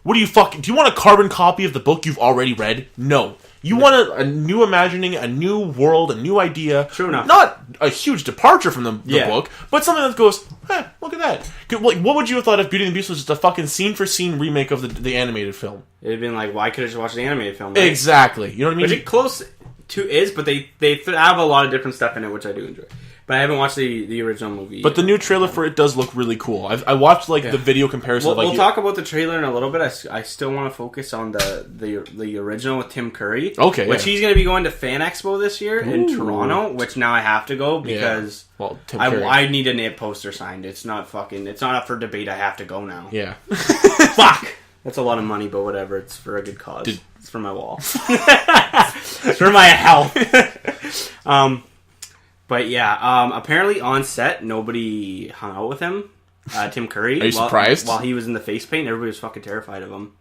Speaker 2: what do you want a carbon copy of the book you've already read? No. You want a new imagining, a new world, a new idea.
Speaker 1: True enough.
Speaker 2: Not a huge departure from the book, but something that goes, look at that. Like, what would you have thought if Beauty and the Beast was just a fucking scene-for-scene remake of the animated film?
Speaker 1: It'd been like, well, I could have just watched the animated film. Right?
Speaker 2: Exactly. You know what I mean?
Speaker 1: Which it close to is, but they have a lot of different stuff in it, which I do enjoy. But I haven't watched the original movie.
Speaker 2: But the new trailer for it does look really cool. I watched the video comparison.
Speaker 1: We'll talk about the trailer in a little bit. I still want to focus on the original with Tim Curry.
Speaker 2: Okay,
Speaker 1: which he's going to be going to Fan Expo this year in Toronto. Which now I have to go because
Speaker 2: Tim Curry.
Speaker 1: I need an It poster signed. It's not up for debate. I have to go now.
Speaker 2: Yeah.
Speaker 1: Fuck. That's a lot of money, but whatever. It's for a good cause. It's for my wall. It's for my health. But yeah, apparently on set, nobody hung out with him. Tim Curry.
Speaker 2: Are you surprised?
Speaker 1: While he was in the face paint, everybody was fucking terrified of him.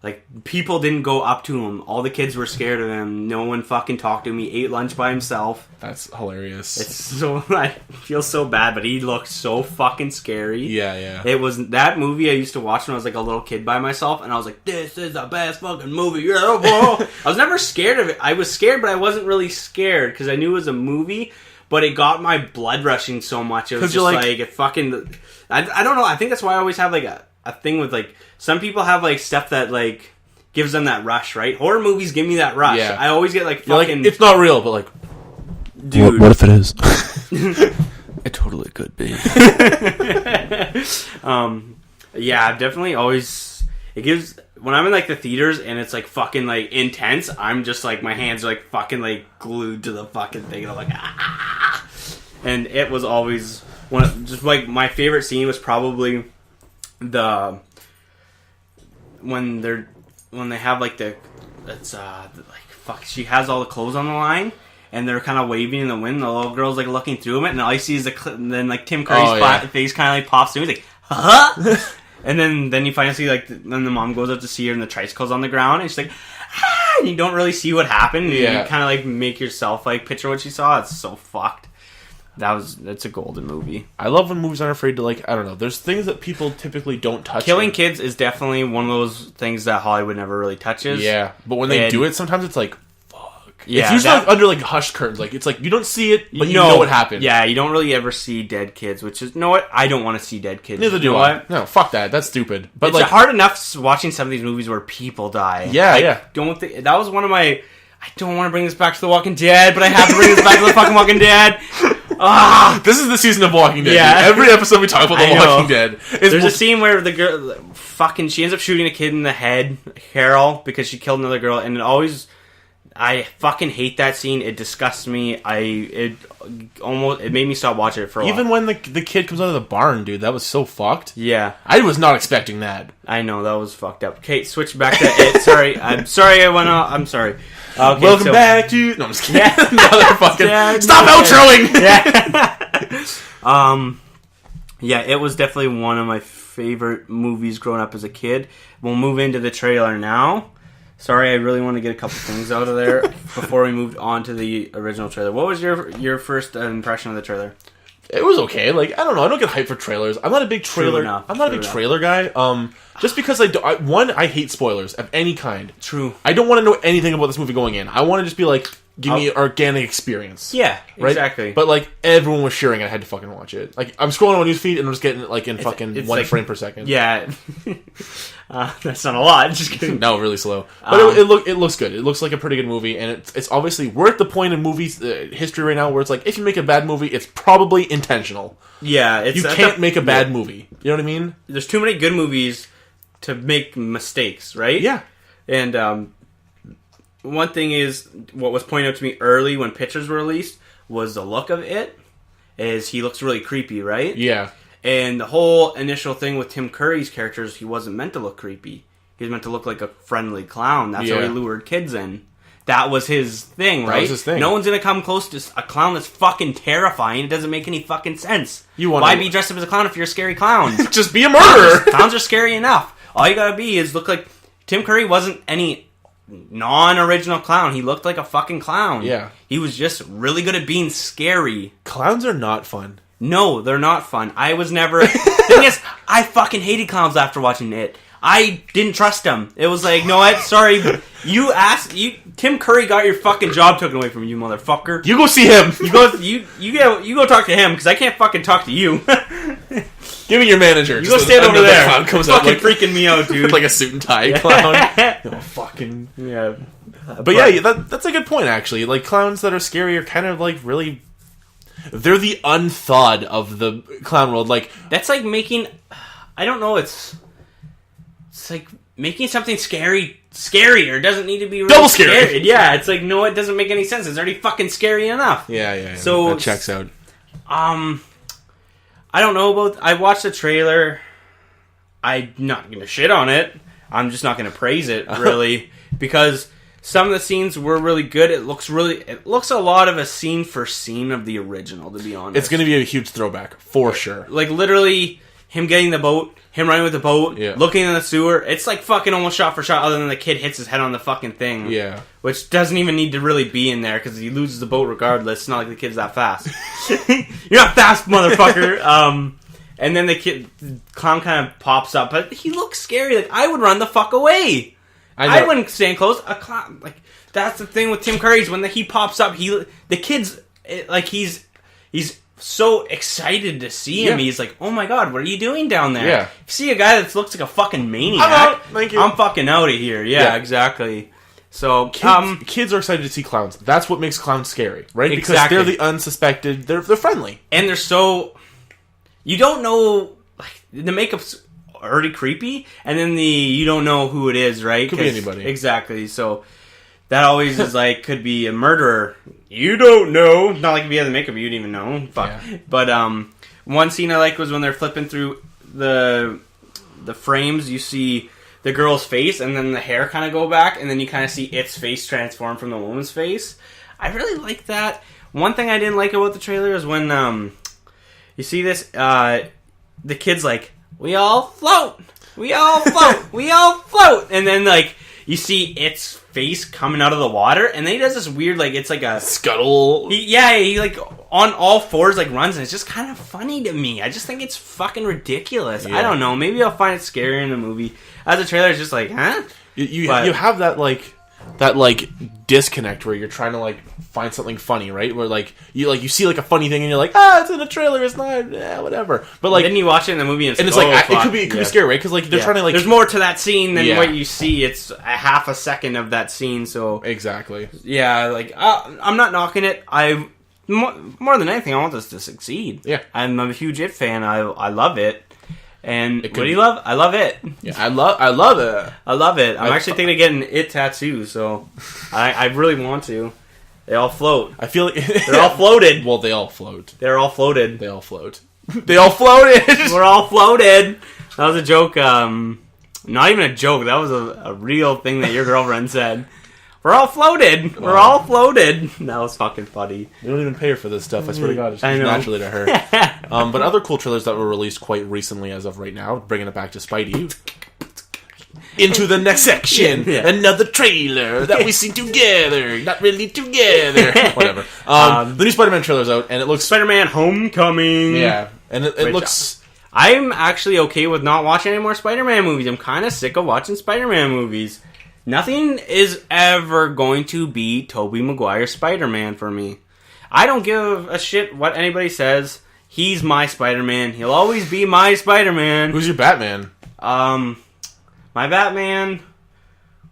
Speaker 1: Like, people didn't go up to him. All the kids were scared of him. No one fucking talked to him. He ate lunch by himself.
Speaker 2: That's hilarious.
Speaker 1: It's so... I feel so bad, but he looked so fucking scary.
Speaker 2: Yeah.
Speaker 1: It was... That movie I used to watch when I was like a little kid by myself, and I was like, this is the best fucking movie. I was never scared of it. I was scared, but I wasn't really scared, because I knew it was a movie, but it got my blood rushing so much. It was just like it fucking... I don't know. I think that's why I always have like a thing with like... Some people have like stuff that like gives them that rush, right? Horror movies give me that rush.
Speaker 2: Yeah.
Speaker 1: I always get like fucking...
Speaker 2: it's not real, but like...
Speaker 1: Dude.
Speaker 2: What if it is?
Speaker 3: It totally could be.
Speaker 1: Yeah, I've definitely always... It gives... When I'm in like the theaters and it's like fucking like intense, I'm just like, my hands are like fucking like glued to the fucking thing, and I'm like, ah! And it was always... Just like my favorite scene was probably the... When they have like she has all the clothes on the line and they're kind of waving in the wind. The little girl's like looking through them, and all you see is and then like Tim Curry's face kind of like pops through. He's like, huh? And then you finally see like then the mom goes up to see her and the tricycle's on the ground, and she's like, ah! And you don't really see what happened. And you kind of like make yourself like picture what she saw. It's so fucked. That's a golden movie.
Speaker 2: I love when movies aren't afraid to, like, I don't know, there's things that people typically don't touch.
Speaker 1: Killing kids is definitely one of those things that Hollywood never really touches.
Speaker 2: Yeah, but when they do it, sometimes it's like, fuck.
Speaker 1: Yeah,
Speaker 2: it's usually like under like hushed curtains. Like, it's like you don't see it, but you know what happened.
Speaker 1: Yeah, you don't really ever see dead kids, which is, you know what? I don't want to see dead kids.
Speaker 2: Neither do I. No, fuck that. That's stupid. But
Speaker 1: it's
Speaker 2: like
Speaker 1: hard enough watching some of these movies where people die.
Speaker 2: Yeah,
Speaker 1: That was one of my... I don't want to bring this back to The Walking Dead, but I have to bring this back to The fucking Walking Dead.
Speaker 2: This is the season of Walking Dead.
Speaker 1: Yeah.
Speaker 2: Dude. Every episode we talk about The Walking Dead.
Speaker 1: There's a scene where the girl she ends up shooting a kid in the head, Carol, because she killed another girl, and I fucking hate that scene. It disgusts me. It made me stop watching it for a while.
Speaker 2: Even when the kid comes out of the barn, dude, that was so fucked.
Speaker 1: Yeah.
Speaker 2: I was not expecting that.
Speaker 1: I know, that was fucked up. Okay, switch back to it. Sorry. I'm sorry I went off. I'm sorry. Okay,
Speaker 2: Welcome back to... No, I'm just kidding. Motherfucking... Stop outroing!
Speaker 1: Yeah. Yeah, it was definitely one of my favorite movies growing up as a kid. We'll move into the trailer now. Sorry, I really want to get a couple things out of there before we moved on to the original trailer. What was your first impression of the trailer?
Speaker 2: It was okay. Like, I don't know. I don't get hyped for trailers. I'm not a big trailer. I'm not a big trailer guy. Just because I hate spoilers of any kind.
Speaker 1: True.
Speaker 2: I don't want to know anything about this movie going in. I want to just be like, give me an organic experience.
Speaker 1: Yeah,
Speaker 2: right?
Speaker 1: Exactly.
Speaker 2: But like everyone was sharing it, I had to fucking watch it. Like I'm scrolling on newsfeed and I'm just getting it like in fucking one frame per second.
Speaker 1: Yeah. That's not a lot. Just kidding.
Speaker 2: No, really slow. But it looks good. It looks like a pretty good movie, and it's obviously we're at the point in movies history right now where it's like if you make a bad movie, it's probably intentional.
Speaker 1: Yeah,
Speaker 2: you can't make a bad movie. You know what I mean?
Speaker 1: There's too many good movies to make mistakes, right?
Speaker 2: Yeah.
Speaker 1: And one thing is, what was pointed out to me early when pictures were released was the look of it. Is he looks really creepy, right?
Speaker 2: Yeah.
Speaker 1: And the whole initial thing with Tim Curry's characters, he wasn't meant to look creepy. He was meant to look like a friendly clown. That's how he lured kids in. That was his thing, right?
Speaker 2: That was his thing.
Speaker 1: No one's gonna come close to a clown that's fucking terrifying. It doesn't make any fucking sense. Why be dressed up as a clown if you're a scary clown?
Speaker 2: Just be a murderer!
Speaker 1: Clowns are scary enough. All you gotta be is look like... Tim Curry wasn't any non-original clown. He looked like a fucking clown.
Speaker 2: Yeah.
Speaker 1: He was just really good at being scary.
Speaker 2: Clowns are not fun.
Speaker 1: No, they're not fun. I was never... Thing is, I fucking hated clowns after watching it. I didn't trust them. It was like, no, what? Sorry. Tim Curry got your fucking job taken away from you, motherfucker.
Speaker 2: You go see him.
Speaker 1: You go talk to him, because I can't fucking talk to you.
Speaker 2: Give me your manager.
Speaker 1: You go stand over there.
Speaker 2: Clown comes
Speaker 1: fucking
Speaker 2: out like,
Speaker 1: freaking me out, dude.
Speaker 2: With like a suit and tie clown. No, fucking...
Speaker 1: Yeah.
Speaker 2: But yeah, that's a good point, actually. Like, clowns that are scary are kind of like really... They're the unthawed of the clown world. Like,
Speaker 1: that's like making... I don't know, it's like making something scarier. It doesn't need to be really
Speaker 2: double scary.
Speaker 1: Yeah, it's like, no, it doesn't make any sense. It's already fucking scary enough.
Speaker 2: Yeah.
Speaker 1: So
Speaker 2: that checks out.
Speaker 1: I don't know about... I watched the trailer. I'm not going to shit on it. I'm just not going to praise it, really. Because some of the scenes were really good. It looks a lot of a scene for scene of the original, to be honest.
Speaker 2: It's going to be a huge throwback, for sure.
Speaker 1: Like, literally, him getting the boat, him running with the boat, looking in the sewer. It's like fucking almost shot for shot, other than the kid hits his head on the fucking thing.
Speaker 2: Yeah.
Speaker 1: Which doesn't even need to really be in there, because he loses the boat regardless. It's not like the kid's that fast. You're not fast, motherfucker! And then the clown kind of pops up, but he looks scary. Like, I would run the fuck away. I wouldn't stand close. A clown, like, that's the thing with Tim Curry's when he pops up. The kid's like he's so excited to see him. He's like, oh my god, what are you doing down there?
Speaker 2: Yeah.
Speaker 1: You see a guy that looks like a fucking maniac.
Speaker 2: I'm out. Thank you.
Speaker 1: I'm fucking out of here. Yeah, exactly. So
Speaker 2: kids are excited to see clowns. That's what makes clowns scary, right? Because they're the unsuspected. They're friendly,
Speaker 1: and they're so. You don't know, like, the makeup's already creepy, and then you don't know who it is, right?
Speaker 2: Could be anybody.
Speaker 1: Exactly, so that always is like, could be a murderer. You don't know. Not like if you had the makeup, you'd even know. Fuck. Yeah. But one scene I liked was when they're flipping through the frames, you see the girl's face, and then the hair kind of go back, and then you kind of see its face transform from the woman's face. I really like that. One thing I didn't like about the trailer is when... you see this, the kid's like, we all float, we all float, we all float. And then, like, you see its face coming out of the water, and then he does this weird, like, it's like a...
Speaker 2: scuttle.
Speaker 1: He like, on all fours, like, runs, and it's just kind of funny to me. I just think it's fucking ridiculous. Yeah. I don't know. Maybe I'll find it scary in the movie. As a trailer, it's just like, huh?
Speaker 2: You have that, like... disconnect where you're trying to like find something funny, right? Where you see like a funny thing and you're like, it's in a trailer, it's not, whatever. But like
Speaker 1: then you watch it in the movie and
Speaker 2: it's like it could be scary, right? Because like they're trying to like
Speaker 1: there's more to that scene than what you see. It's a half a second of that scene, so
Speaker 2: exactly.
Speaker 1: Yeah, like I'm not knocking it. I more than anything, I want this to succeed.
Speaker 2: Yeah,
Speaker 1: I'm a huge It fan. I love it. And what do you love? I love it.
Speaker 2: Yeah, I love it.
Speaker 1: I love it. I'm actually thinking of getting It tattoo, so I really want to. They all float.
Speaker 2: I feel like
Speaker 1: they're all floated.
Speaker 2: Well, they all float.
Speaker 1: They're all floated.
Speaker 2: They all float. They all floated.
Speaker 1: We're all floated. That was a joke. Not even a joke. That was a real thing that your girlfriend said. We're all floated. We're all floated. That was fucking funny.
Speaker 2: We don't even pay her for this stuff. I swear to God, it's
Speaker 1: just
Speaker 2: naturally to her. But other cool trailers that were released quite recently, as of right now, bringing it back to Spidey. Into the next section, another trailer that we see together, not really together. Whatever. The new Spider-Man trailer's out, and it looks
Speaker 1: Spider-Man: Homecoming.
Speaker 2: Yeah, and it looks.
Speaker 1: I'm actually okay with not watching any more Spider-Man movies. I'm kind of sick of watching Spider-Man movies. Nothing is ever going to beat Tobey Maguire's Spider-Man for me. I don't give a shit what anybody says. He's my Spider-Man. He'll always be my Spider-Man.
Speaker 2: Who's your Batman?
Speaker 1: My Batman...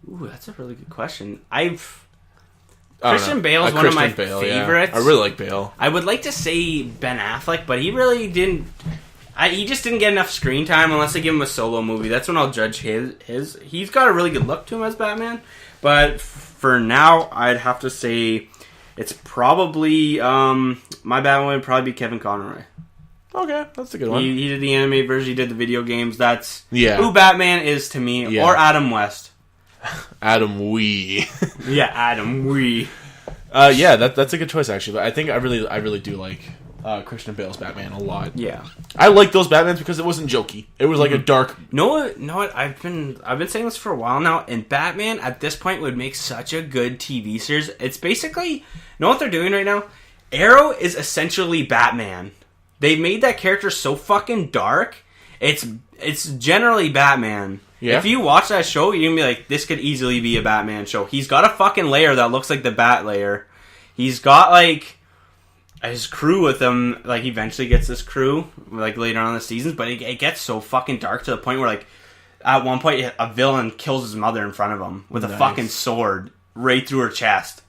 Speaker 1: Ooh, that's a really good question. Christian Bale's one of my favorites.
Speaker 2: Yeah. I really like Bale.
Speaker 1: I would like to say Ben Affleck, but he really didn't... he just didn't get enough screen time unless they give him a solo movie. That's when I'll judge his. He's got a really good look to him as Batman. But for now, I'd have to say it's probably... my Batman would probably be Kevin Conroy.
Speaker 2: Okay, that's a good one.
Speaker 1: He did the anime version, he did the video games. That's
Speaker 2: who
Speaker 1: Batman is to me. Yeah. Or Adam West.
Speaker 2: Adam Wee.
Speaker 1: Yeah, Adam Wee.
Speaker 2: Yeah, that's a good choice, actually. But I think I really do like... Christian Bale's Batman a lot.
Speaker 1: Yeah,
Speaker 2: I like those Batmans because it wasn't jokey. It was like a dark.
Speaker 1: No, what? I've been saying this for a while now. And Batman at this point would make such a good TV series. It's basically know what they're doing right now. Arrow is essentially Batman. They made that character so fucking dark. It's generally Batman. Yeah. If you watch that show, you're gonna be like, this could easily be a Batman show. He's got a fucking layer that looks like the Bat layer. He's got like his crew with him. Like, he eventually gets this crew like later on in the seasons, but it gets so fucking dark to the point where like at one point a villain kills his mother in front of him with a fucking sword right through her chest.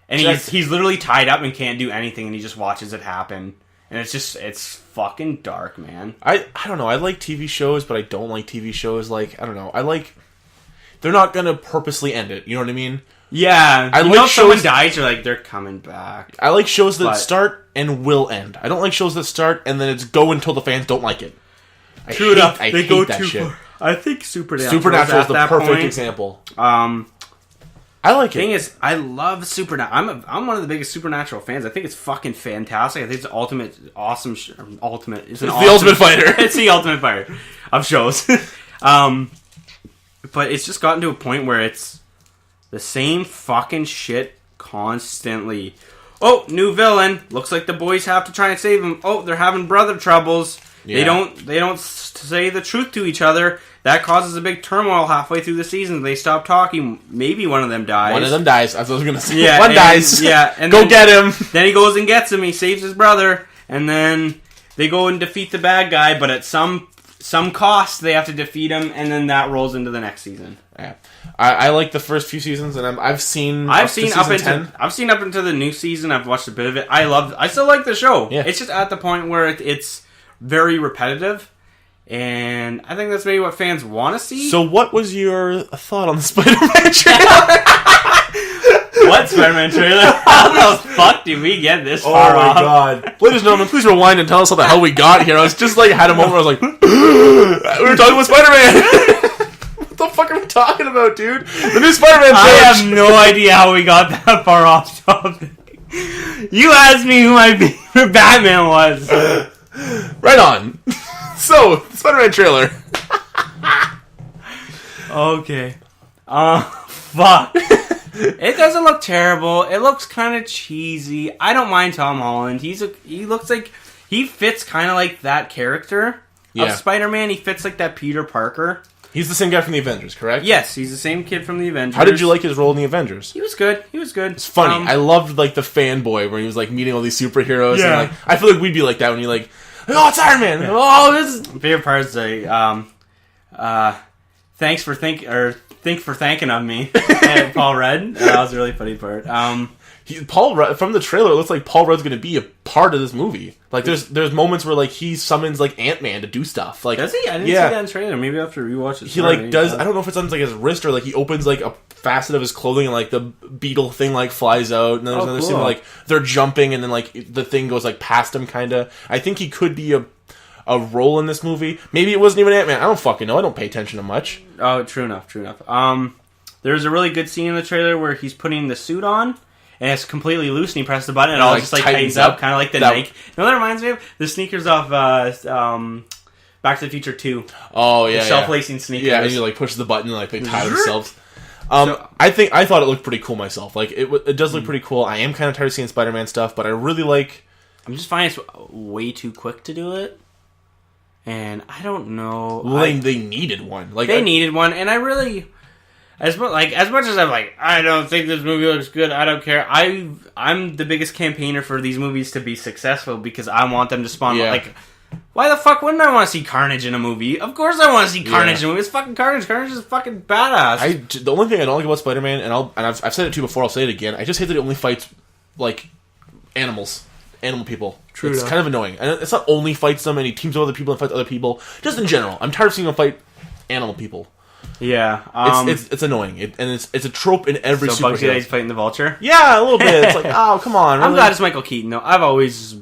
Speaker 1: And he's literally tied up and can't do anything, and he just watches it happen. And it's fucking dark, man.
Speaker 2: I don't know. I like TV shows, but I don't like TV shows. Like, I don't know. They're not gonna purposely end it. You know what I mean?
Speaker 1: Yeah.
Speaker 2: I
Speaker 1: like if someone dies, you're like, they're coming back.
Speaker 2: I like shows that start and will end. I don't like shows that start and then it's go until the fans don't like it. I hate that shit.
Speaker 1: Far. I think Supernatural
Speaker 2: is the perfect example. I like it.
Speaker 1: Thing is, I love Supernatural. I'm one of the biggest Supernatural fans. I think it's fucking fantastic. I think it's the ultimate awesome. It's the
Speaker 2: ultimate fighter.
Speaker 1: It's the ultimate fighter of shows. But it's just gotten to a point where it's the same fucking shit constantly. Oh, new villain. Looks like the boys have to try and save him. Oh, they're having brother troubles. Yeah. They don't say the truth to each other. That causes a big turmoil halfway through the season. They stop talking. Maybe one of them dies.
Speaker 2: One of them dies. That's what I was going to say.
Speaker 1: Yeah,
Speaker 2: one dies.
Speaker 1: Yeah, and
Speaker 2: go get him.
Speaker 1: Then he goes and gets him. He saves his brother. And then they go and defeat the bad guy. But at some cost, they have to defeat him. And then that rolls into the next season.
Speaker 2: Yeah. I like the first few seasons, and I've seen up
Speaker 1: into the new season. I've watched a bit of it. I still like the show.
Speaker 2: Yeah.
Speaker 1: It's just at the point where it's very repetitive, and I think that's maybe what fans want to see.
Speaker 2: So, what was your thought on the Spider-Man trailer?
Speaker 1: What Spider-Man trailer? How the fuck did we get this far off?
Speaker 2: Oh my god! Ladies and gentlemen, please rewind and tell us how the hell we got here. I was just like had a moment where I was like, we were talking about Spider-Man. What the fuck are we talking about, dude? The new Spider-Man trailer.
Speaker 1: I have no idea how we got that far off topic. You asked me who my favorite Batman was.
Speaker 2: Right on. So, Spider-Man trailer.
Speaker 1: Okay. Fuck. It doesn't look terrible. It looks kind of cheesy. I don't mind Tom Holland. He looks like he fits kind of like that character of Spider-Man. He fits like that Peter Parker.
Speaker 2: He's the same guy from the Avengers, correct?
Speaker 1: Yes, he's the same kid from the Avengers.
Speaker 2: How did you like his role in the Avengers?
Speaker 1: He was good.
Speaker 2: It's funny. I loved like the fanboy where he was like meeting all these superheroes. Yeah. And, like, I feel like we'd be like that when you like, oh, it's Iron Man. Yeah. Oh, this is...
Speaker 1: My favorite part is thanks for thanking of me. And Paul Rudd. That was a really funny part.
Speaker 2: Paul Rudd, from the trailer, it looks like Paul Rudd's going to be a part of this movie. Like, there's moments where like he summons like Ant-Man to do stuff. Like,
Speaker 1: does he? I didn't see that in the trailer. Maybe I have to rewatch it.
Speaker 2: He like does. I don't know if it's on like his wrist or like he opens like a facet of his clothing and like the beetle thing like flies out. And then there's another scene where like they're jumping and then like the thing goes like past him. Kind of. I think he could be a role in this movie. Maybe it wasn't even Ant-Man. I don't fucking know. I don't pay attention to much.
Speaker 1: Oh, true enough. There's a really good scene in the trailer where he's putting the suit on. And it's completely loose, and he presses the button, and it all just like tightens up, kind of like the Nike. You know what that reminds me of? The sneakers off Back to the Future 2.
Speaker 2: Oh yeah,
Speaker 1: the self-lacing sneakers.
Speaker 2: Yeah, and you like push the button, and like they tie themselves. I thought it looked pretty cool myself. Like it does look pretty cool. I am kind of tired of seeing Spider-Man stuff, but I really like.
Speaker 1: I'm just finding it's way too quick to do it, and I don't know.
Speaker 2: Well, they needed one. Like
Speaker 1: they needed one, and I really. As much as I'm like, I don't think this movie looks good, I don't care. I'm the biggest campaigner for these movies to be successful because I want them to spawn. Yeah. Like, why the fuck wouldn't I want to see Carnage in a movie? Of course I want to see Carnage in a movie. It's fucking Carnage. Carnage is fucking badass.
Speaker 2: The only thing I don't like about Spider-Man, and I've said it too before, I'll say it again. I just hate that he only fights like animal people.
Speaker 1: True.
Speaker 2: It's kind of annoying, and it's not only fights them, and he teams with other people and fights other people. Just in general, I'm tired of seeing him fight animal people.
Speaker 1: Yeah,
Speaker 2: it's annoying, and it's a trope in every.
Speaker 1: So Bugsy Daddy's fighting the Vulture.
Speaker 2: Yeah, a little bit. It's like, oh, come on. Really?
Speaker 1: I'm glad it's Michael Keaton though. I've always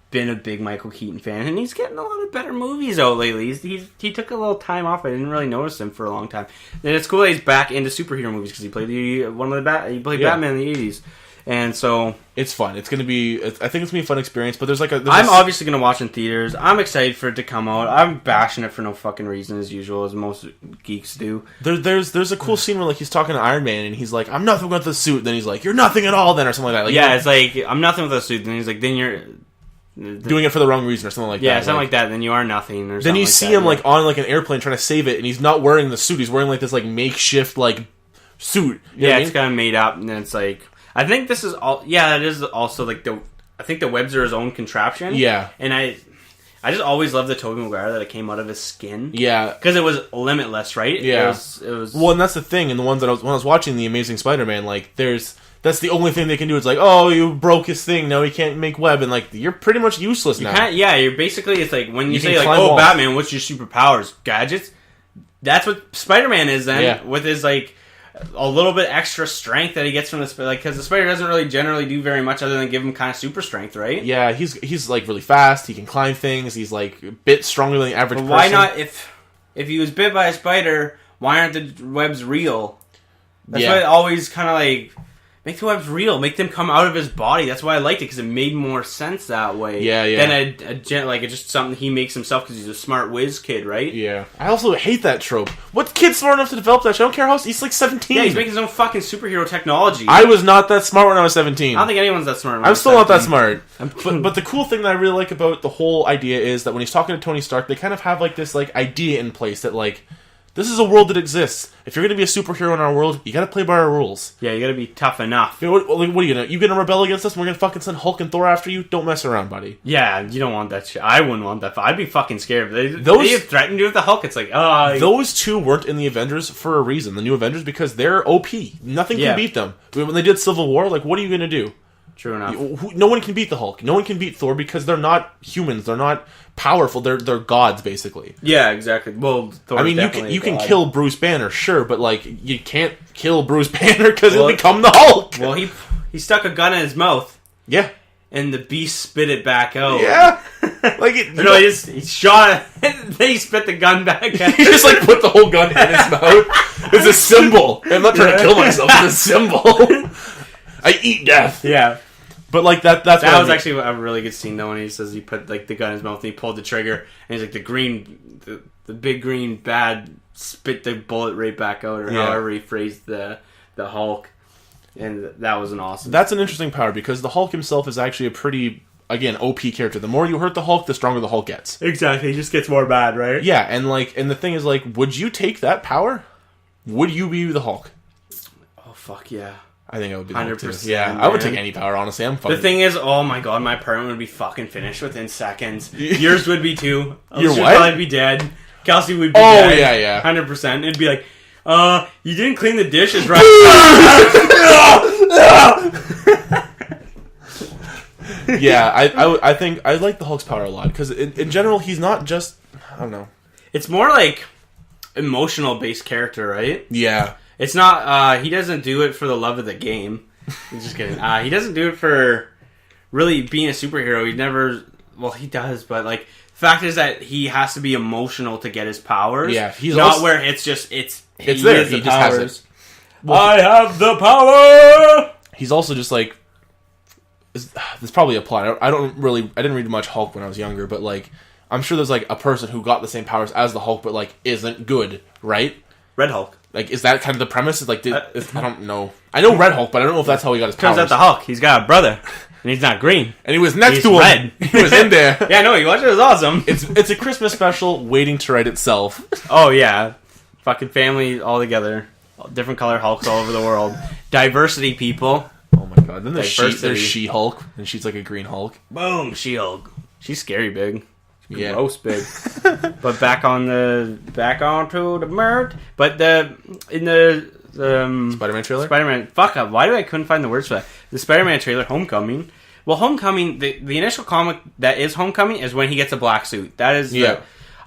Speaker 1: been a big Michael Keaton fan, and he's getting a lot of better movies out lately. He took a little time off. I didn't really notice him for a long time. And it's cool that he's back into superhero movies because he played Batman in the '80s. And so
Speaker 2: it's fun. It's gonna be. I think it's gonna be a fun experience. But
Speaker 1: I'm obviously gonna watch in theaters. I'm excited for it to come out. I'm bashing it for no fucking reason, as usual, as most geeks do.
Speaker 2: There's a cool scene where like he's talking to Iron Man and he's like, "I'm nothing with the suit." Then he's like, "You're nothing at all." Then or something like that. Like,
Speaker 1: yeah, it's like I'm nothing with the suit. Then he's like, "Then you're
Speaker 2: doing it for the wrong reason" or something like that.
Speaker 1: Yeah, something like that. Then you are nothing. Or
Speaker 2: then you see him like on like an airplane trying to save it, and he's not wearing the suit. He's wearing like this like makeshift like suit. You know what I mean?
Speaker 1: It's kind of made up, and then it's like. I think this is all. Yeah, it is also like I think the webs are his own contraption.
Speaker 2: Yeah,
Speaker 1: and I just always loved the Tobey Maguire that it came out of his skin.
Speaker 2: Yeah.
Speaker 1: Because it was limitless, right?
Speaker 2: Yeah.
Speaker 1: It was...
Speaker 2: Well, and that's the thing. And the ones that when I was watching The Amazing Spider-Man, like, that's the only thing they can do. It's like, oh, you broke his thing, now he can't make web, and like you're pretty much useless now.
Speaker 1: You're basically, it's like when you say like,
Speaker 2: climb
Speaker 1: oh,
Speaker 2: walls.
Speaker 1: Batman, what's your superpowers? Gadgets? That's what Spider-Man is then, with his like a little bit extra strength that he gets from the spider. Like, because the spider doesn't really generally do very much other than give him kind of super strength, right?
Speaker 2: Yeah, he's like really fast. He can climb things. He's like a bit stronger than the average person.
Speaker 1: Why not? If he was bit by a spider, why aren't the webs real? That's why it always kind of like make the webs real. Make them come out of his body. That's why I liked it, because it made more sense that way.
Speaker 2: Yeah, yeah.
Speaker 1: Than like it's just something he makes himself because he's a smart whiz kid, right?
Speaker 2: Yeah. I also hate that trope. What kid's smart enough to develop that shit? I don't care how he's like 17.
Speaker 1: Yeah, he's making his own fucking superhero technology.
Speaker 2: I was not that smart when I was 17.
Speaker 1: I don't think anyone's that smart.
Speaker 2: I'm still not that smart. But the cool thing that I really like about the whole idea is that when he's talking to Tony Stark, they kind of have like this like idea in place that like this is a world that exists. If you're going to be a superhero in our world, you got to play by our rules.
Speaker 1: Yeah, you got to be tough enough.
Speaker 2: You know, what are you going to... You going to rebel against us and we're going to fucking send Hulk and Thor after you? Don't mess around, buddy.
Speaker 1: Yeah, you don't want that shit. I wouldn't want that. I'd be fucking scared. They threatened you with the Hulk. It's like,
Speaker 2: Those two weren't in the Avengers for a reason. The new Avengers, because they're OP. Nothing can beat them. When they did Civil War, like, what are you going to do?
Speaker 1: True enough.
Speaker 2: No one can beat the Hulk. No one can beat Thor because they're not humans. They're not powerful. They're gods, basically.
Speaker 1: Yeah, exactly. Well, Thor.
Speaker 2: I mean, you can kill Bruce Banner, sure, but like you can't kill Bruce Banner because he'll become the Hulk.
Speaker 1: Well, he stuck a gun in his mouth.
Speaker 2: Yeah,
Speaker 1: and the beast spit it back out.
Speaker 2: Yeah, like
Speaker 1: he shot it. Then he spit the gun back out.
Speaker 2: He just like put the whole gun in his mouth. It's a symbol. I'm not trying to kill myself. It's a symbol. I eat death.
Speaker 1: Yeah.
Speaker 2: But like that was
Speaker 1: actually a really good scene though, when he says he put like the gun in his mouth and he pulled the trigger and he's like the big green bad spit the bullet right back out, or however he phrased the Hulk, and that was an awesome.
Speaker 2: That's an interesting power because the Hulk himself is actually a pretty OP character. The more you hurt the Hulk, the stronger the Hulk gets.
Speaker 1: Exactly, he just gets more bad, right?
Speaker 2: Yeah, and the thing is like, would you take that power? Would you be the Hulk?
Speaker 1: Oh fuck yeah.
Speaker 2: I think I would be 100%.
Speaker 1: Yeah,
Speaker 2: I would take any power, honestly.
Speaker 1: The thing is, oh my god, my apartment would be fucking finished within seconds. Yours would be too.
Speaker 2: Your
Speaker 1: what?
Speaker 2: I'd
Speaker 1: probably be dead. Kelsey would be dead.
Speaker 2: Oh, yeah.
Speaker 1: 100%. It'd be like, you didn't clean the dishes right.
Speaker 2: Yeah, I think I like the Hulk's power a lot, because in general, he's not just, I don't know.
Speaker 1: It's more like emotional based character, right?
Speaker 2: Yeah.
Speaker 1: It's not, he doesn't do it for the love of the game. I'm just kidding. He doesn't do it for really being a superhero. He never, well, he does, but like, the fact is that he has to be emotional to get his powers.
Speaker 2: Yeah, he's
Speaker 1: not
Speaker 2: also,
Speaker 1: where it's just, it's
Speaker 2: there. He just has it.
Speaker 1: Well, I have the power!
Speaker 2: He's also just like, there's probably a plot. I didn't read much Hulk when I was younger, but like, I'm sure there's like a person who got the same powers as the Hulk, but like, isn't good, right?
Speaker 1: Red Hulk.
Speaker 2: Like, is that kind of the premise? It's like, I don't know. I know Red Hulk, but I don't know if that's how he got his powers.
Speaker 1: Turns out the Hulk, he's got a brother, and he's not green.
Speaker 2: And he was next to him.
Speaker 1: Red.
Speaker 2: He was in there.
Speaker 1: Yeah, no, you watched it. It was awesome.
Speaker 2: It's a Christmas special waiting to write itself.
Speaker 1: Oh, yeah. Fucking family all together. Different color Hulks all over the world. Diversity, people.
Speaker 2: Oh my god. Then there's She-Hulk, and she's like a green Hulk.
Speaker 1: Boom, She-Hulk. She's scary big.
Speaker 2: Yeah.
Speaker 1: Gross big. But back onto the mert. But in the
Speaker 2: Spider-Man trailer?
Speaker 1: Spider-Man. Fuck up. Why do I couldn't find the words for that? The Spider-Man trailer, Homecoming. Well, Homecoming, the initial comic that is Homecoming is when he gets a black suit. That is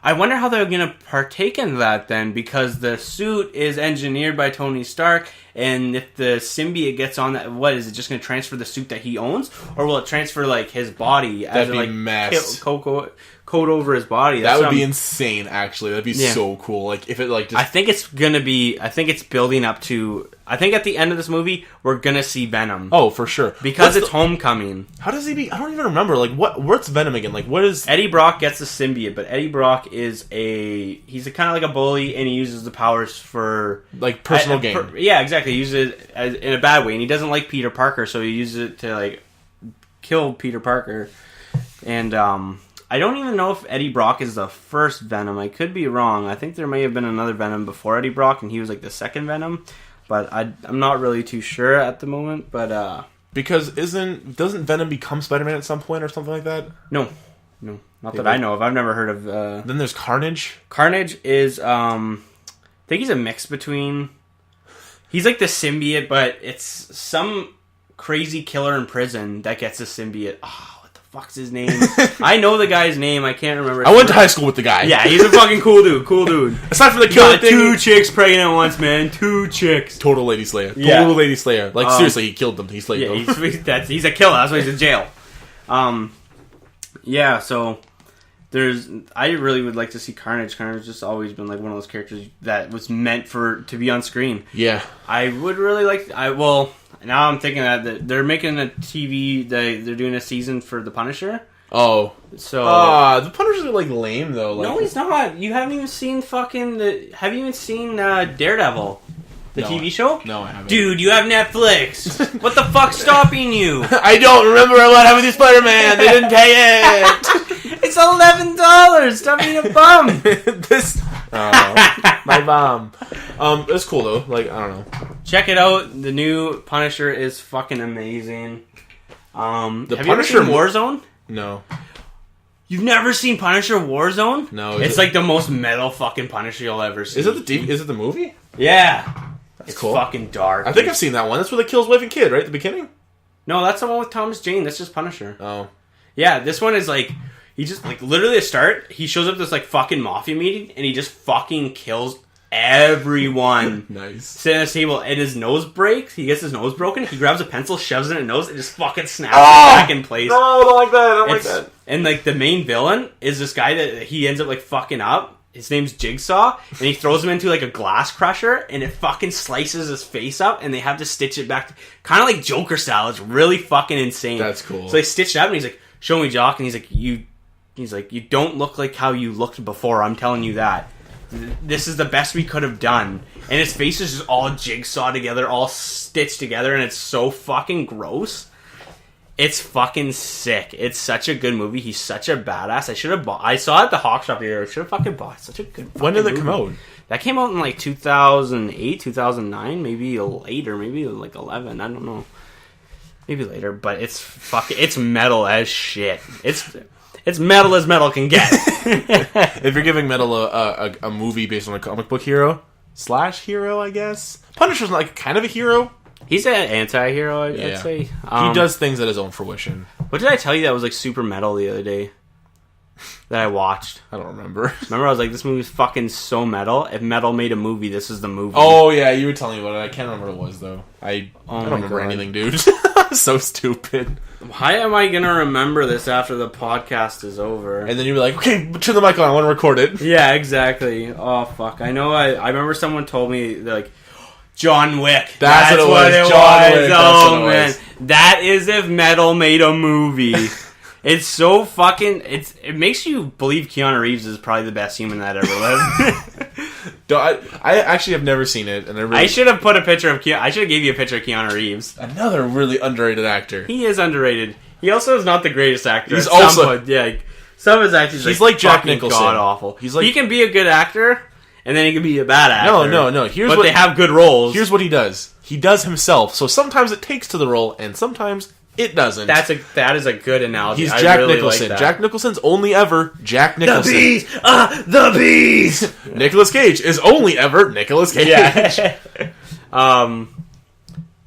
Speaker 1: I wonder how they're going to partake in that then, because the suit is engineered by Tony Stark, and if the symbiote gets on that, what is it just going to transfer the suit that he owns, or will it transfer like his body?
Speaker 2: That'd be mess.
Speaker 1: Coat over his body.
Speaker 2: That would be insane. Actually, that'd be so cool. Like if it like just.
Speaker 1: I think it's building up to. I think at the end of this movie we're gonna see Venom.
Speaker 2: Oh, for sure.
Speaker 1: Because it's Homecoming.
Speaker 2: How does he be? I don't even remember. Like what's Venom again? Like what is?
Speaker 1: Eddie Brock gets the symbiote, but Eddie Brock is he's kind of like a bully, and he uses the powers for
Speaker 2: like personal gain.
Speaker 1: Yeah, exactly. He uses it in a bad way, and he doesn't like Peter Parker, so he uses it to like kill Peter Parker. And I don't even know if Eddie Brock is the first Venom. I could be wrong. I think there may have been another Venom before Eddie Brock, and he was like the second Venom. But I'm not really too sure at the moment. But
Speaker 2: because doesn't Venom become Spider-Man at some point or something like that?
Speaker 1: No, No, not that I know of. I've never heard of.
Speaker 2: Then there's Carnage.
Speaker 1: Carnage is, I think he's a mix between. He's like the symbiote, but it's some crazy killer in prison that gets the symbiote. Oh, what the fuck's his name? I know the guy's name. I can't remember.
Speaker 2: I went to high school with the guy.
Speaker 1: Yeah, he's a fucking cool dude.
Speaker 2: Aside from the killing thing,
Speaker 1: 2 chicks pregnant at once, man. 2 chicks.
Speaker 2: Total lady slayer.
Speaker 1: Yeah.
Speaker 2: Total lady slayer. Like seriously, he killed them. He slayed them.
Speaker 1: He's a killer. That's why he's in jail. Yeah. So I really would like to see Carnage. Carnage has just always been like one of those characters that was meant to be on screen.
Speaker 2: Yeah.
Speaker 1: I would really like. Now I'm thinking that they're making a TV. They're doing a season for The Punisher.
Speaker 2: Oh.
Speaker 1: So
Speaker 2: The Punisher's like lame though. Like,
Speaker 1: no, he's not. You haven't even seen Have you even seen Daredevil? The TV show?
Speaker 2: No, I haven't.
Speaker 1: Dude, you have Netflix. What the fuck's stopping you?
Speaker 2: I don't remember what happened with Spider-Man. They didn't pay it.
Speaker 1: It's $11. Stop being a bum.
Speaker 2: My mom. It's cool though. Like, I don't know.
Speaker 1: Check it out. The new Punisher is fucking amazing. Have you ever
Speaker 2: Punisher
Speaker 1: seen Warzone?
Speaker 2: No.
Speaker 1: You've never seen Punisher Warzone?
Speaker 2: No.
Speaker 1: It's like the most metal fucking Punisher you'll ever see.
Speaker 2: Is it the movie?
Speaker 1: Yeah. It's
Speaker 2: cool.
Speaker 1: fucking dark.
Speaker 2: I think I've seen that one. That's where they kill his wife and kid, right at the beginning?
Speaker 1: No, that's the one with Thomas Jane. That's just Punisher.
Speaker 2: Oh.
Speaker 1: Yeah, this one is like, he just, like, literally at the start, he shows up at this, like, fucking mafia meeting, and he just fucking kills everyone.
Speaker 2: Nice.
Speaker 1: Sitting at the table, and his nose breaks. He gets his nose broken. He grabs a pencil, shoves it in his nose, and just fucking snaps it back in place.
Speaker 2: No, I don't like that. I don't like that.
Speaker 1: And, like, the main villain is this guy that he ends up, like, fucking up. His name's Jigsaw, and he throws him into, like, a glass crusher, and it fucking slices his face up, and they have to stitch it back. Kind of like Joker style. It's really fucking insane.
Speaker 2: That's cool.
Speaker 1: So they stitched it up, and he's like, show me, Jock, and he's like, you don't look like how you looked before, I'm telling you that. This is the best we could have done. And his face is just all jigsaw together, all stitched together, and it's so fucking gross. It's fucking sick. It's such a good movie. He's such a badass. I should have bought. I saw it at the Hawk Shop the other day. I should have fucking bought. It's such a good.
Speaker 2: When did it come out?
Speaker 1: That came out in like 2008, 2009, maybe later, maybe like 11. I don't know. Maybe later, but it's fucking. It's metal as shit. It's metal as metal can get.
Speaker 2: If you're giving metal a movie based on a comic book hero / hero, I guess Punisher's like kind of a hero.
Speaker 1: He's an anti-hero, I'd say.
Speaker 2: He does things at his own fruition.
Speaker 1: What did I tell you that was like super metal the other day? That I watched.
Speaker 2: I don't remember.
Speaker 1: Remember I was like, this movie's fucking so metal. If metal made a movie, this is the movie.
Speaker 2: Oh yeah, you were telling me about it. I can't remember what it was though. I don't remember anything, dude. So stupid.
Speaker 1: How am I gonna remember this after the podcast is over?
Speaker 2: And then you were like, okay, turn the mic on, I want to record it.
Speaker 1: Yeah, exactly. Oh fuck. I know I remember someone told me like John Wick.
Speaker 2: That's what it was. John Wick.
Speaker 1: Oh man. That is if metal made a movie. It's so fucking. It makes you believe Keanu Reeves is probably the best human that ever lived.
Speaker 2: I actually have never seen it, and
Speaker 1: I should have put a picture of Keanu. I should have gave you a picture of Keanu Reeves.
Speaker 2: Another really underrated actor.
Speaker 1: He is underrated. He also is not the greatest actor.
Speaker 2: He's also
Speaker 1: some of his acting.
Speaker 2: He's like Jack Nicholson.
Speaker 1: God awful.
Speaker 2: He's like
Speaker 1: he can be a good actor, and then he can be a bad actor.
Speaker 2: No.
Speaker 1: But they have good roles.
Speaker 2: Here's what he does. He does himself. So sometimes it takes to the role, and sometimes it doesn't.
Speaker 1: That is a good analogy.
Speaker 2: He's Jack Nicholson. Like Jack Nicholson's only ever Jack Nicholson.
Speaker 1: The bees.
Speaker 2: Nicolas Cage is only ever Nicolas Cage.
Speaker 1: Yeah.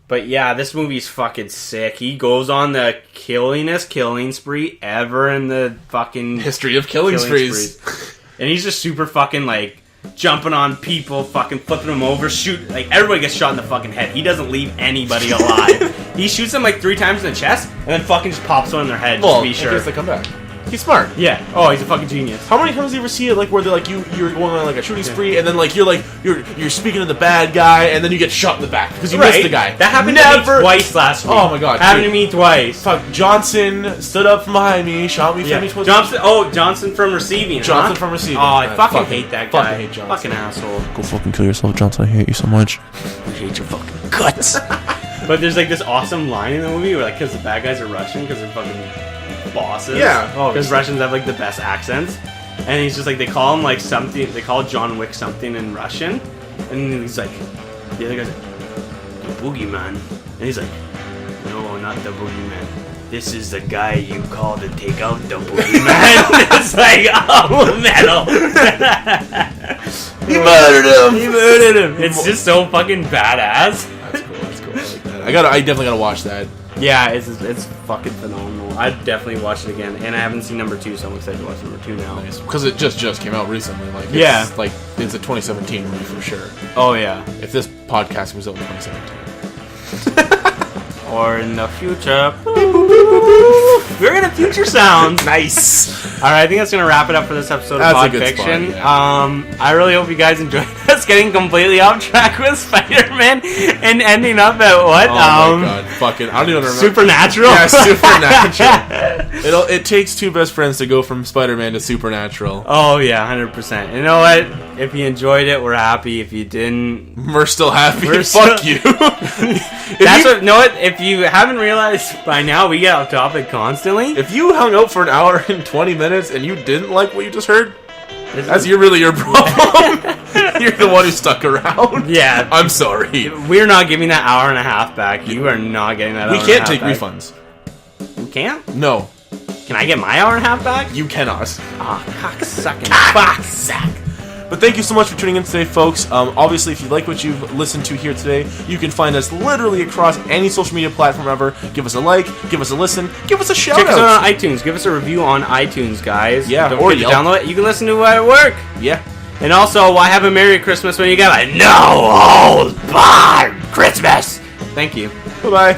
Speaker 1: But yeah, this movie's fucking sick. He goes on the killingest killing spree ever in the fucking
Speaker 2: history of killing sprees.
Speaker 1: And he's just super fucking like jumping on people, fucking flipping them over, shoot like everybody gets shot in the fucking head. He doesn't leave anybody alive. He shoots them like 3 times in the chest and then fucking just pops one in their head just to be sure.
Speaker 2: In case they come back. He's smart.
Speaker 1: Yeah. Oh, he's a fucking genius.
Speaker 2: How many times do you ever see it like where they're like you're going on like a shooting spree and then like you're speaking to the bad guy and then you get shot in the back because you missed the guy.
Speaker 1: That happened to me twice last week.
Speaker 2: Oh my god.
Speaker 1: Happened to me twice.
Speaker 2: Fuck, Johnson stood up from behind me, shot me,
Speaker 1: Johnson from Receiving.
Speaker 2: Johnson from Receiving.
Speaker 1: Oh, I fucking hate that guy.
Speaker 2: Fucking hate Johnson.
Speaker 1: Fucking asshole.
Speaker 3: Go fucking kill yourself, Johnson. I hate you so much.
Speaker 1: I hate your fucking guts. But there's like this awesome line in the movie where like because the bad guys are Russian because they're fucking bosses.
Speaker 2: Yeah.
Speaker 1: Because Russians have like the best accents. And he's just like, they call him like something, they call John Wick something in Russian. And he's like, the other guy's like, the boogeyman. And he's like, no, not the boogeyman. this is the guy you call to take out the boogeyman. It's like, oh, metal.
Speaker 2: He murdered him.
Speaker 1: It's just so fucking badass.
Speaker 2: That's cool. I like that. I definitely gotta watch that.
Speaker 1: Yeah, it's fucking phenomenal. I'd definitely watch it again, and I haven't seen number 2, so I'm excited to watch number 2 now.
Speaker 2: Nice, because it just came out recently. Like,
Speaker 1: Yeah.
Speaker 2: like it's a 2017 movie for sure.
Speaker 1: Oh yeah,
Speaker 2: If this podcast was out in 2017.
Speaker 1: or in the future. We're gonna future sounds.
Speaker 2: Nice.
Speaker 1: All right, I think that's gonna wrap it up for this episode of
Speaker 2: That's a
Speaker 1: Pod
Speaker 2: good
Speaker 1: Fiction.
Speaker 2: spot,
Speaker 1: I really hope you guys enjoyed us getting completely off track with Spider-Man and ending up at what?
Speaker 2: Oh my god, fucking! I don't even remember.
Speaker 1: Supernatural.
Speaker 2: Yeah, Supernatural. It takes two best friends to go from Spider-Man to Supernatural.
Speaker 1: Oh yeah, 100%. You know what? If you enjoyed it, we're happy. If you didn't,
Speaker 2: We're still happy.
Speaker 1: We're
Speaker 2: Fuck
Speaker 1: still-
Speaker 2: you.
Speaker 1: that's what. Know what? If you haven't realized by now, we get off topic constantly.
Speaker 2: If you hung out for an hour and 20 minutes and you didn't like what you just heard, that's really your problem. You're the one who stuck around.
Speaker 1: Yeah,
Speaker 2: I'm sorry.
Speaker 1: we're not giving that hour and a half back. You are not getting that.
Speaker 2: We
Speaker 1: hour
Speaker 2: can't
Speaker 1: and a
Speaker 2: take
Speaker 1: half
Speaker 2: refunds.
Speaker 1: back. We can't.
Speaker 2: No,
Speaker 1: Can I get my hour and a half back?
Speaker 2: you cannot.
Speaker 1: Ah, cocksucking cocksack.
Speaker 2: But thank you so much for tuning in today, folks. Obviously, if you like what you've listened to here today, you can find us literally across any social media platform ever. Give us a like, give us a listen, give us a shout
Speaker 1: Check us out
Speaker 2: out.
Speaker 1: on iTunes. Give us a review on iTunes, guys.
Speaker 2: Yeah,
Speaker 1: Don't
Speaker 2: or
Speaker 1: forget to
Speaker 2: Yelp.
Speaker 1: download it. You can listen to it at work.
Speaker 2: Yeah.
Speaker 1: And also, why have a Merry Christmas when you got a no holds barred Christmas? Thank you.
Speaker 2: Bye-bye.